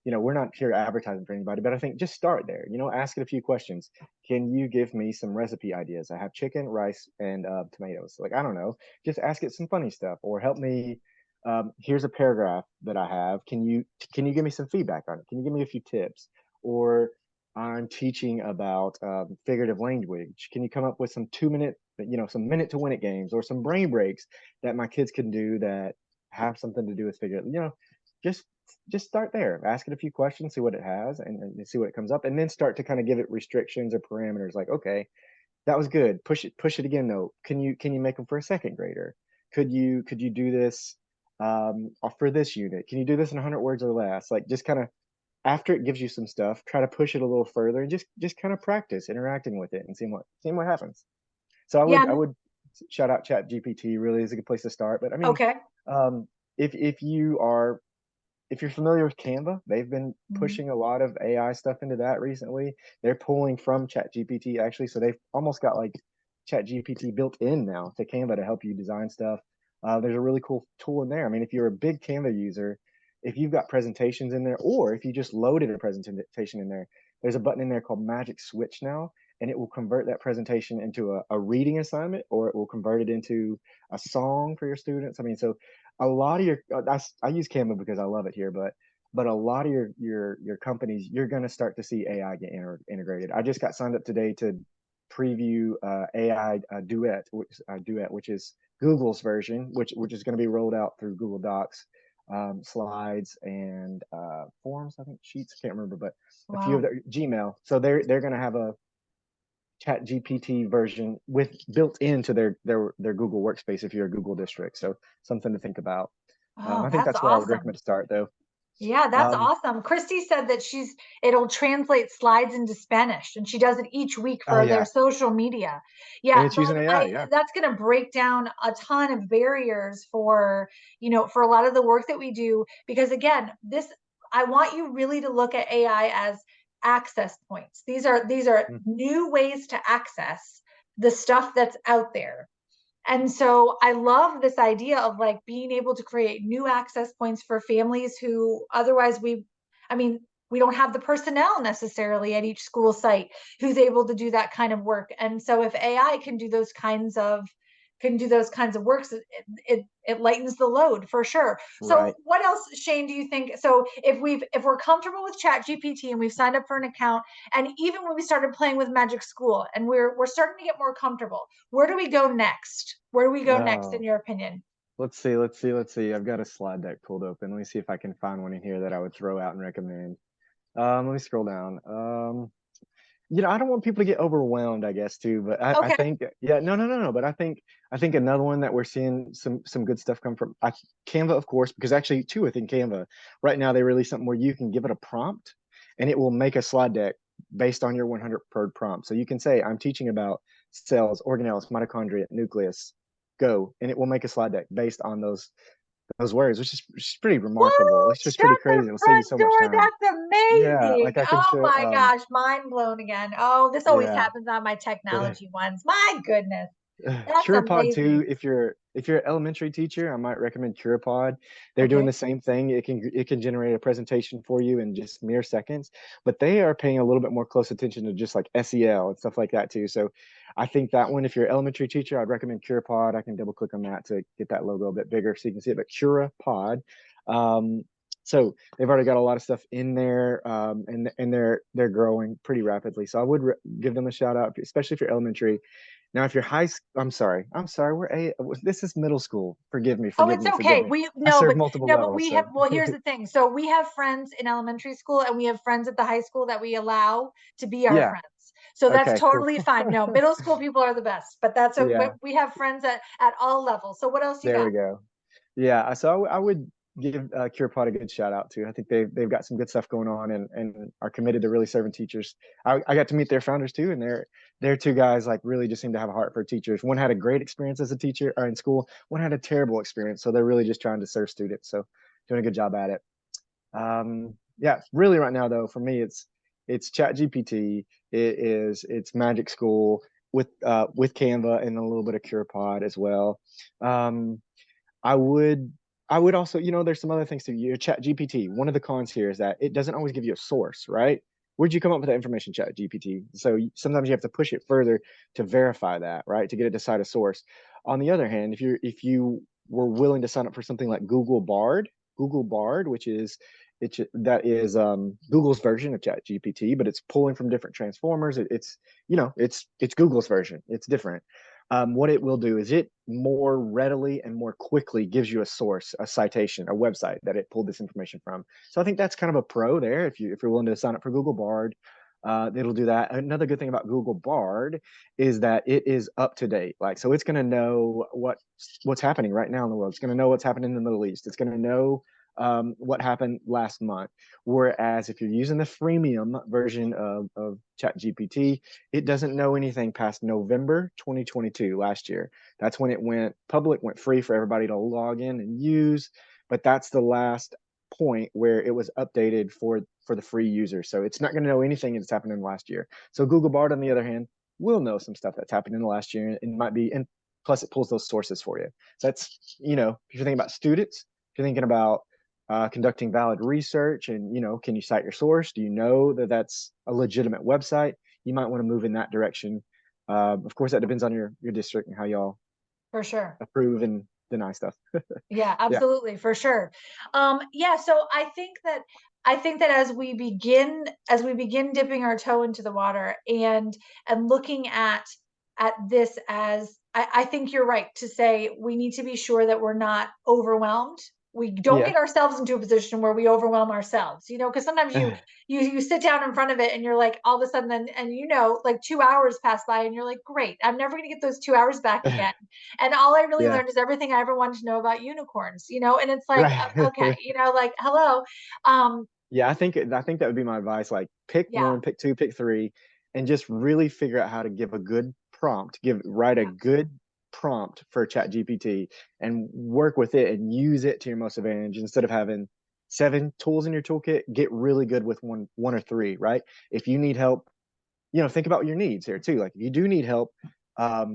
Speaker 3: we're not here advertising for anybody, but I think just start there. Ask it a few questions. Can you give me some recipe ideas? I have chicken, rice, and tomatoes. Like, I don't know. Just ask it some funny stuff, or help me. Here's a paragraph that I have. Can you give me some feedback on it? Can you give me a few tips? Or I'm teaching about figurative language. Can you come up with some 2-minute, some minute to win it games, or some brain breaks that my kids can do that have something to do with figurative? Just start there. Ask it a few questions, see what it has, and see what it comes up, and then start to kind of give it restrictions or parameters. Like, okay, that was good. Push it again though. Can you make them for a 2nd grader? Could you do this for this unit? Can you do this in 100 words or less? Like, just kind of, after it gives you some stuff, try to push it a little further and just kind of practice interacting with it and seeing what happens. So
Speaker 1: Yeah.
Speaker 3: I would shout out ChatGPT. Really is a good place to start. But I mean,
Speaker 1: Okay.
Speaker 3: if you're familiar with Canva, they've been
Speaker 1: Mhm.
Speaker 3: pushing a lot of AI stuff into that recently. They're pulling from ChatGPT actually, so they've almost got like ChatGPT built in now to Canva to help you design stuff. There's a really cool tool in there. I mean, if you're a big Canva user, if you've got presentations in there, or if you just loaded a presentation in there, there's a button in there called Magic Switch now, and it will convert that presentation into a reading assignment, or it will convert it into a song for your students. I mean, so a lot of your I use Canva because I love it here, but a lot of your companies, you're going to start to see AI get integrated. I just got signed up today to preview AI Duet, which is Google's version, which is going to be rolled out through Google Docs, Slides, and Forms. I think Sheets. Can't remember, but a few of their Gmail. So they're going to have a ChatGPT version with built into their Google Workspace if you're a Google district. So something to think about.
Speaker 1: Oh,
Speaker 3: I think
Speaker 1: that's
Speaker 3: that's where I would
Speaker 1: awesome.
Speaker 3: recommend to start, though.
Speaker 1: Yeah, that's
Speaker 3: Um,
Speaker 1: awesome. Christy said that it'll translate slides into Spanish, and she does it each week
Speaker 3: oh
Speaker 1: for their
Speaker 3: yeah,
Speaker 1: social media.
Speaker 3: and
Speaker 1: Yeah,
Speaker 3: it's using AI. Yeah.
Speaker 1: that's going to break down a ton of barriers for, for a lot of the work that we do, because again, I want you really to look at AI as access points. These are
Speaker 3: Mm.
Speaker 1: new ways to access the stuff that's out there. And so I love this idea of like being able to create new access points for families who otherwise we don't have the personnel necessarily at each school site who's able to do that kind of work. And so if AI can do those kinds of works, it lightens the load for sure. So
Speaker 3: Right.
Speaker 1: what else, Shane, do you think? So if we're comfortable with Chat GPT and we've signed up for an account, and even when we started playing with Magic School and we're starting to get more comfortable, where do we go next? Where do we go next, in
Speaker 3: Oh,
Speaker 1: your opinion?
Speaker 3: let's see. Let's see. Let's see. I've got a slide deck pulled open. Let me see if I can find one in here that I would throw out and recommend. Let me scroll down. I don't want people to get overwhelmed, I guess, too. But I
Speaker 1: Okay.
Speaker 3: think, yeah, no. But I think another one that we're seeing some good stuff come from Canva, of course, because actually, too, I think Canva right now they release something where you can give it a prompt, and it will make a slide deck based on your 100 per prompt. So you can say, I'm teaching about cells, organelles, mitochondria, nucleus, go, and it will make a slide deck based on those words, which is pretty remarkable.
Speaker 1: Whoa,
Speaker 3: It's just
Speaker 1: shut
Speaker 3: pretty
Speaker 1: the
Speaker 3: crazy. It'll save you
Speaker 1: front
Speaker 3: so much
Speaker 1: door.
Speaker 3: time.
Speaker 1: That's
Speaker 3: Yeah,
Speaker 1: amazing.
Speaker 3: like I can
Speaker 1: Oh
Speaker 3: show.
Speaker 1: my gosh, mind blown again. Oh, this always
Speaker 3: Yeah.
Speaker 1: happens on my technology ones. My goodness. That's
Speaker 3: Curapod too.
Speaker 1: amazing.
Speaker 3: If you're an elementary teacher, I might recommend Curapod. They're doing
Speaker 1: Okay.
Speaker 3: the same thing. It can generate a presentation for you in just mere seconds, but they are paying a little bit more close attention to just like SEL and stuff like that too. So I think that one, if you're an elementary teacher, I'd recommend Curapod. I can double click on that to get that logo a bit bigger so you can see it. But Curapod. Um, so they've already got a lot of stuff in there, and they're growing pretty rapidly. So I would give them a shout out, especially if you're elementary. Now, if you're I'm sorry. This is middle school. Forgive me,
Speaker 1: Oh,
Speaker 3: forgive
Speaker 1: it's
Speaker 3: me, forgive
Speaker 1: okay.
Speaker 3: me. I serve multiple
Speaker 1: But
Speaker 3: levels,
Speaker 1: we have,
Speaker 3: so
Speaker 1: well, here's the thing. So we have friends in elementary school and we have friends at the high school that we allow to be our
Speaker 3: yeah.
Speaker 1: friends. So that's
Speaker 3: Okay, cool.
Speaker 1: totally fine. No, middle school people are the best, but
Speaker 3: Yeah,
Speaker 1: we have friends at all levels. So what else you
Speaker 3: there
Speaker 1: got?
Speaker 3: we go. Yeah, so I would give CurePod a good shout out too. I think they've got some good stuff going on and are committed to really serving teachers. I got to meet their founders too, and they're two guys like really just seem to have a heart for teachers. One had a great experience as a teacher or in school. One had a terrible experience, so they're really just trying to serve students. So doing a good job at it. Yeah, really right now though, for me it's Chat GPT. It's Magic School with Canva and a little bit of CurePod as well. Um, I would I would also, there's some other things to your Chat GPT. One of the cons here is that it doesn't always give you a source, right? Where'd you come up with that information, Chat GPT? So sometimes you have to push it further to verify that, right? To get it to cite a source. On the other hand, if you were willing to sign up for something like Google Bard, that is Google's version of Chat GPT, but it's pulling from different transformers. It's Google's version. It's different. What it will do is it more readily and more quickly gives you a source, a citation, a website that it pulled this information from. So I think that's kind of a pro there. If you're willing to sign up for Google Bard, it'll do that. Another good thing about Google Bard is that it is up to date. Like, so it's going to know what's happening right now in the world. It's going to know what's happening in the Middle East. It's going to know what happened last month. Whereas if you're using the freemium version of ChatGPT, it doesn't know anything past November 2022, last year. That's when it went public, went free for everybody to log in and use. But that's the last point where it was updated for the free user. So it's not going to know anything that's happened in the last year. So Google Bard, on the other hand, will know some stuff that's happened in the last year and might be, and plus it pulls those sources for you. So that's, if you're thinking about students, if you're thinking about conducting valid research and, can you cite your source? Do you know that that's a legitimate website? You might want to move in that direction. Of course, that depends on your district and how y'all
Speaker 1: For sure.
Speaker 3: approve and deny stuff.
Speaker 1: Yeah,
Speaker 3: Yeah.
Speaker 1: absolutely, for sure. Yeah, so I think that as we begin dipping our toe into the water and looking at this as I think you're right to say we need to be sure that we're not overwhelmed we don't
Speaker 3: Yeah.
Speaker 1: get ourselves into a position where we overwhelm ourselves, you know, because sometimes you sit down in front of it and you're like, all of a sudden, and you know, like 2 hours pass by and you're like, great, I'm never going to get those 2 hours back again. And all I really
Speaker 3: Yeah.
Speaker 1: learned is everything I ever wanted to know about unicorns, you know, and it's like,
Speaker 3: Right.
Speaker 1: okay, you know, like, hello.
Speaker 3: Yeah, I think that would be my advice. Like pick
Speaker 1: Yeah.
Speaker 3: one, pick two, pick three, and just really figure out how to give a good prompt, write a good prompt for ChatGPT and work with it and use it to your most advantage instead of having 7 tools in your toolkit. Get really good with one or three, right? If you need help, you know, think about your needs here too. Like if you do need help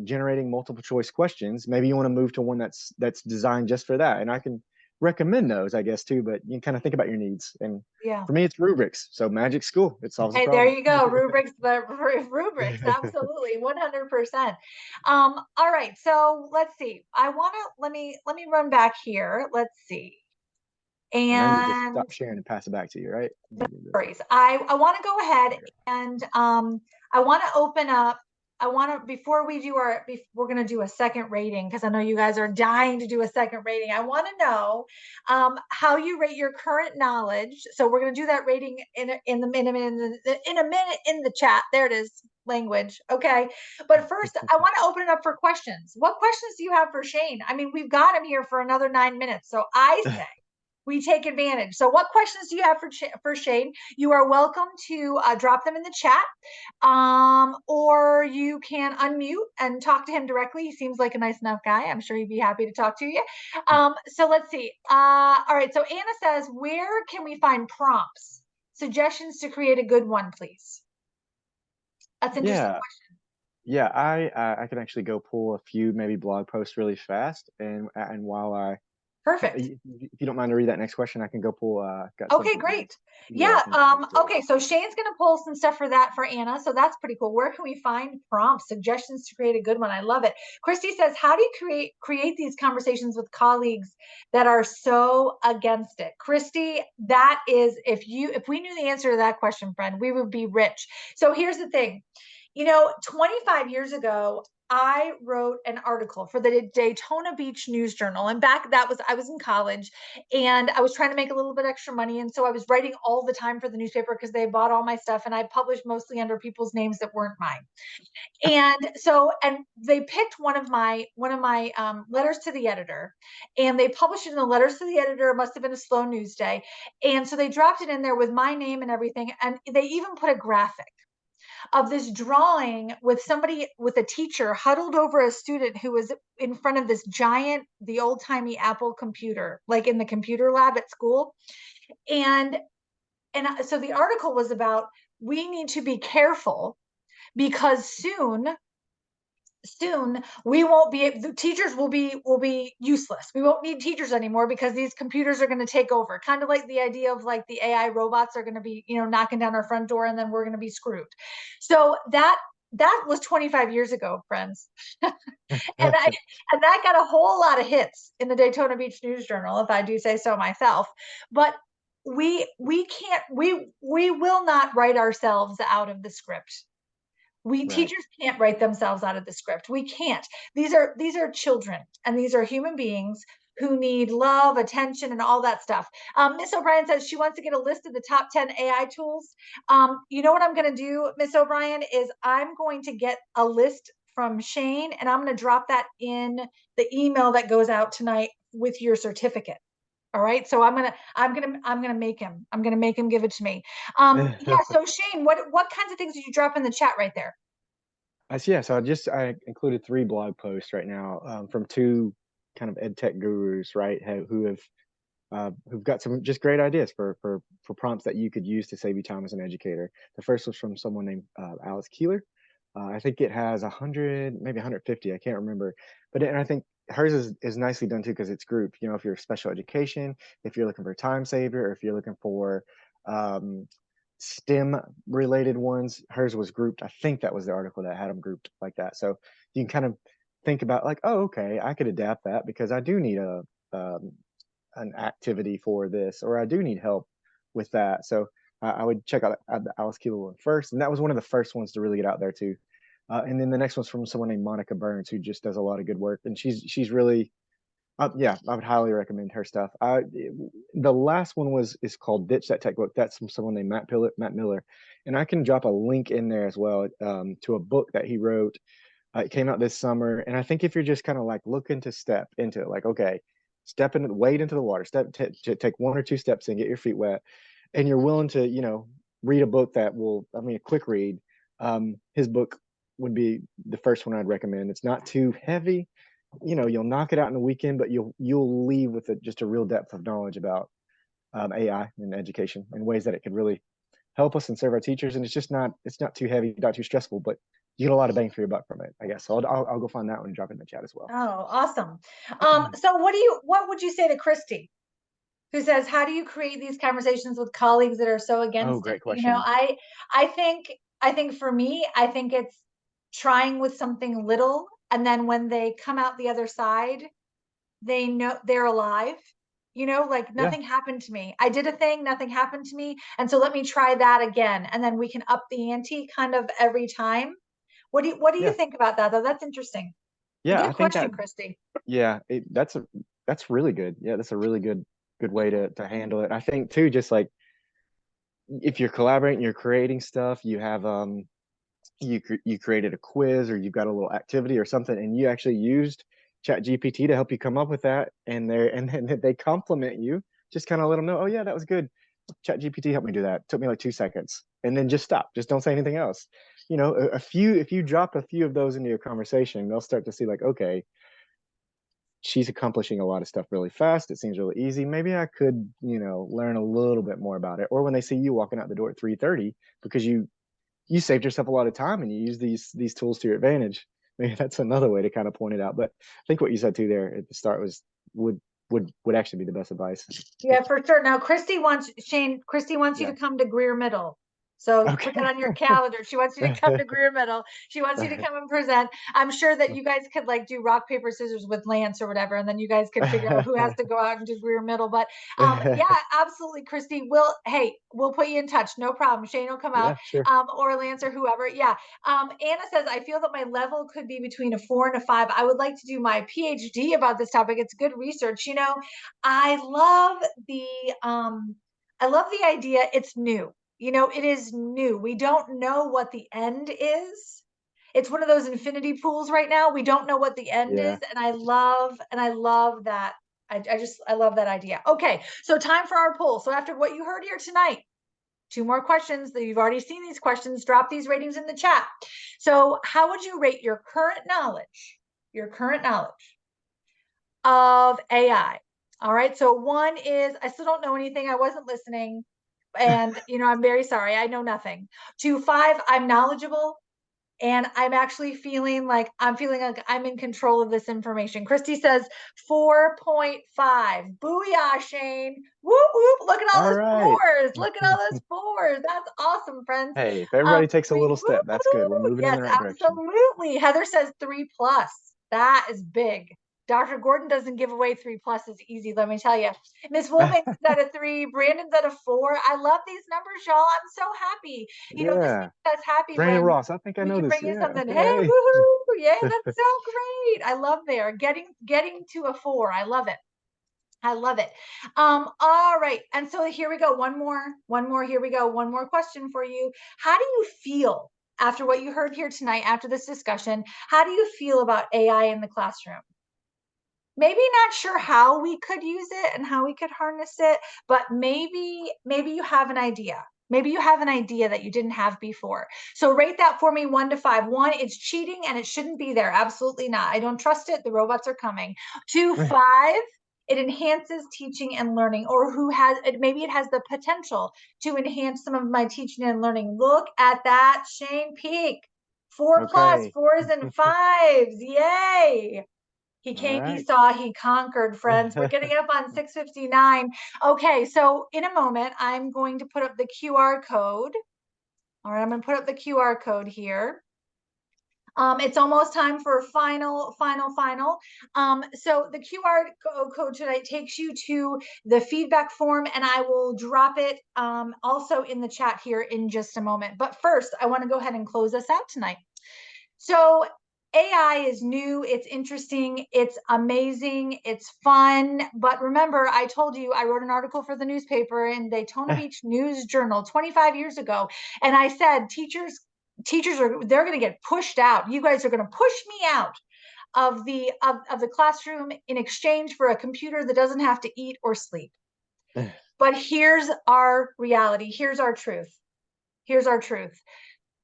Speaker 3: generating multiple choice questions, maybe you want to move to one that's designed just for that. And I can recommend those, I guess, too, but you kind of think about your needs. And
Speaker 1: Yeah.
Speaker 3: for me, it's rubrics. So Magic School, it solves the
Speaker 1: Hey,
Speaker 3: problem.
Speaker 1: there you go. Rubrics, rubrics, absolutely, 100%. All right, so let's see. Let me run back here. Let's see.
Speaker 3: And I need to
Speaker 1: And
Speaker 3: stop sharing and pass it back to you, right?
Speaker 1: stories. I want to go ahead and I want to open up. I want to, before we do we're going to do a second rating because I know you guys are dying to do a second rating. I want to know how you rate your current knowledge. So we're going to do that rating in a minute in the chat. There it is, language. Okay. But first, I want to open it up for questions. What questions do you have for Shane? I mean, we've got him here for another 9 minutes. So I say, we take advantage. So what questions do you have for Shane? You are welcome to drop them in the chat, or you can unmute and talk to him directly. He seems like a nice enough guy. I'm sure he'd be happy to talk to you. So let's see. All right, so Anna says, where can we find prompts? Suggestions to create a good one, please. That's an interesting question.
Speaker 3: Yeah, I can actually go pull a few maybe blog posts really fast, and while I
Speaker 1: Perfect.
Speaker 3: if you don't mind to read that next question, I can go pull.
Speaker 1: Okay, great. Yeah. Okay, so Shane's going to pull some stuff for that for Anna. So that's pretty cool. Where can we find prompts, suggestions to create a good one? I love it. Christy says, how do you create these conversations with colleagues that are so against it? Christy, that is, if we knew the answer to that question, friend, we would be rich. So here's the thing. You know, 25 years ago, I wrote an article for the Daytona Beach News Journal. And I was in college and I was trying to make a little bit extra money. And so I was writing all the time for the newspaper because they bought all my stuff and I published mostly under people's names that weren't mine. And they picked one of my letters to the editor and they published it in the letters to the editor. It must have been a slow news day. And so they dropped it in there with my name and everything. And they even put a graphic of this drawing with a teacher huddled over a student who was in front of this giant, the old timey Apple computer, like in the computer lab at school. And so the article was about, we need to be careful because soon we won't be, the teachers will be useless. We won't need teachers anymore because these computers are going to take over. Kind of like the idea of like the AI robots are going to be, you know, knocking down our front door and then we're going to be screwed. So that was 25 years ago, friends. and that got a whole lot of hits in the Daytona Beach News Journal, if I do say so myself. But we will not write ourselves out of the script. Teachers can't write themselves out of the script. We can't. These are children and these are human beings who need love, attention, and all that stuff. Miss O'Brien says she wants to get a list of the top 10 AI tools. You know what I'm going to do, Miss O'Brien, is I'm going to get a list from Shane and I'm going to drop that in the email that goes out tonight with your certificate. All right. So I'm gonna make him give it to me. Yeah. So Shane, what kinds of things did you drop in the chat right there?
Speaker 3: So I included 3 blog posts right now from 2 kind of ed tech gurus, right? Who've got some just great ideas for prompts that you could use to save you time as an educator. The first was from someone named Alice Keeler. I think it has 100, maybe 150. I can't remember, and I think hers is nicely done too because it's grouped. You know, if you're special education, if you're looking for a time saver, or if you're looking for STEM related ones, hers was grouped. I think that was the article that had them grouped like that. So you can kind of think about like, oh, okay, I could adapt that because I do need an activity for this, or I do need help with that. So I would check out the Alice Keeler one first, and that was one of the first ones to really get out there too. And then the next one's from someone named Monica Burns, who just does a lot of good work, and she's really Yeah, I would highly recommend her stuff. The last one is called Ditch That Tech Book. That's from someone named Matt Miller, and I can drop a link in there as well to a book that he wrote. It came out this summer, and I think if you're just kind of like looking to step into it, like okay, wade into the water, take one or two steps and get your feet wet, and you're willing to read a book that will, I mean, a quick read. His book would be the first one I'd recommend. It's not too heavy, you'll knock it out in a weekend, but you'll leave with just a real depth of knowledge about AI and education and ways that it could really help us and serve our teachers. And it's not too heavy, not too stressful, but you get a lot of bang for your buck from it, I guess. So I'll go find that one and drop it in the chat as well.
Speaker 1: Oh, awesome. So what would you say to Christy, who says, how do you create these conversations with colleagues that are so against
Speaker 3: great
Speaker 1: it?
Speaker 3: question.
Speaker 1: I think for me, I think it's trying with something little, and then when they come out the other side, they know they're alive. Like nothing happened to me. I did a thing, nothing happened to me. And so let me try that again. And then we can up the ante kind of every time. What do you think about that, though? That's interesting.
Speaker 3: Yeah,
Speaker 1: Good question, Christy.
Speaker 3: Yeah, that's really good. Yeah, that's a really good way to handle it. I think too, just like if you're collaborating, you're creating stuff, you have you created a quiz, or you've got a little activity or something, and you actually used ChatGPT to help you come up with that, and then they compliment you, just kind of let them know, oh yeah, that was good. ChatGPT helped me do that. It took me like 2 seconds. And then just stop. Just don't say anything else. If you drop a few of those into your conversation, they'll start to see like, okay, she's accomplishing a lot of stuff really fast. It seems really easy. Maybe I could, learn a little bit more about it. Or when they see you walking out the door at 3:30 because you saved yourself a lot of time and you use these tools to your advantage. Maybe that's another way to kind of point it out. But I think what you said too there at the start would actually be the best advice.
Speaker 1: Yeah, for sure. Now, Christy wants you to come to Greer Middle. So put that on your calendar. She wants you to come to Greer Middle. She wants you to come and present. I'm sure that you guys could like do rock, paper, scissors with Lance or whatever, and then you guys can figure out who has to go out and do Greer Middle. But yeah, absolutely, Christy. We'll put you in touch. No problem. Shane will come out,
Speaker 3: sure.
Speaker 1: or Lance or whoever. Yeah. Anna says, I feel that my level could be between a 4 and a 5. I would like to do my PhD about this topic. It's good research. I love the idea. It's new. It is new. We don't know what the end is. It's one of those infinity pools right now. We don't know what the end is. And I love that. I love that idea. Okay. So time for our poll. So after what you heard here tonight, 2 more questions that you've already seen these questions, drop these ratings in the chat. So how would you rate your current knowledge of AI? All right. So 1 is, I still don't know anything. I wasn't listening. And, I'm very sorry. I know nothing. 2, 5, I'm knowledgeable. And I'm actually feeling like I'm in control of this information. Christy says 4.5. Booyah, Shane. Whoop, whoop. Look at all those 4s. Look at all those 4s. That's awesome, friends.
Speaker 3: Hey, if everybody takes a little step, that's good. We're moving in the right direction.
Speaker 1: Absolutely. Heather says 3+. That is big. Dr. Gordon doesn't give away 3+ easy, let me tell you. Miss Wilming's at a 3, Brandon's at a 4. I love these numbers, y'all. I'm so happy. This makes us happy.
Speaker 3: Brandon Ross, I think I know this.
Speaker 1: Bring you something. Hey, woohoo! Yeah, that's so great. I love there. Getting to a 4. I love it. I love it. All right. And so here we go. One more. Here we go. One more question for you. How do you feel after what you heard here tonight, after this discussion? How do you feel about AI in the classroom? Maybe not sure how we could use it and how we could harness it, but maybe you have an idea. Maybe you have an idea that you didn't have before. So rate that for me, 1 to 5. 1, it's cheating and it shouldn't be there. Absolutely not. I don't trust it. The robots are coming. 2, 5, it enhances teaching and learning, or maybe it has the potential to enhance some of my teaching and learning. Look at that, Shane Peak. 4+, 4s and 5s. Yay. He came, he saw, he conquered, friends. We're getting up on 6:59. Okay, so in a moment, I'm going to put up the QR code. All right, I'm going to put up the QR code here. It's almost time for final. So the QR code tonight takes you to the feedback form, and I will drop it also in the chat here in just a moment. But first, I want to go ahead and close us out tonight. So AI is new, it's interesting, it's amazing, it's fun. But remember, I told you I wrote an article for the newspaper in Daytona Beach News Journal 25 years ago. And I said, teachers they're going to get pushed out. You guys are going to push me out of the classroom in exchange for a computer that doesn't have to eat or sleep. But here's our reality. Here's our truth. Here's our truth.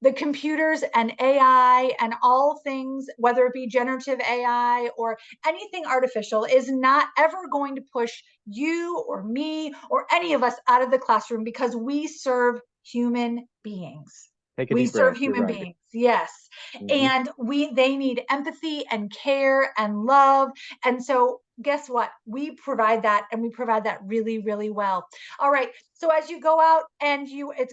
Speaker 1: The computers and AI and all things, whether it be generative AI or anything artificial, is not ever going to push you or me or any of us out of the classroom, because we serve human beings. We serve human beings. Yes. And they need empathy and care and love. And so guess what? We provide that, and we provide that really, really well. All right. So as you go out and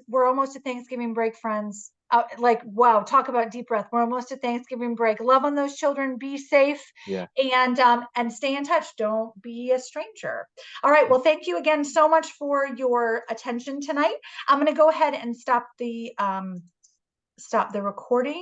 Speaker 1: we're almost to Thanksgiving break, friends. Wow, talk about deep breath. We're almost to Thanksgiving break. Love on those children, be safe, and stay in touch. Don't be a stranger. All right. Well, thank you again so much for your attention tonight. I'm going to go ahead and stop the recording.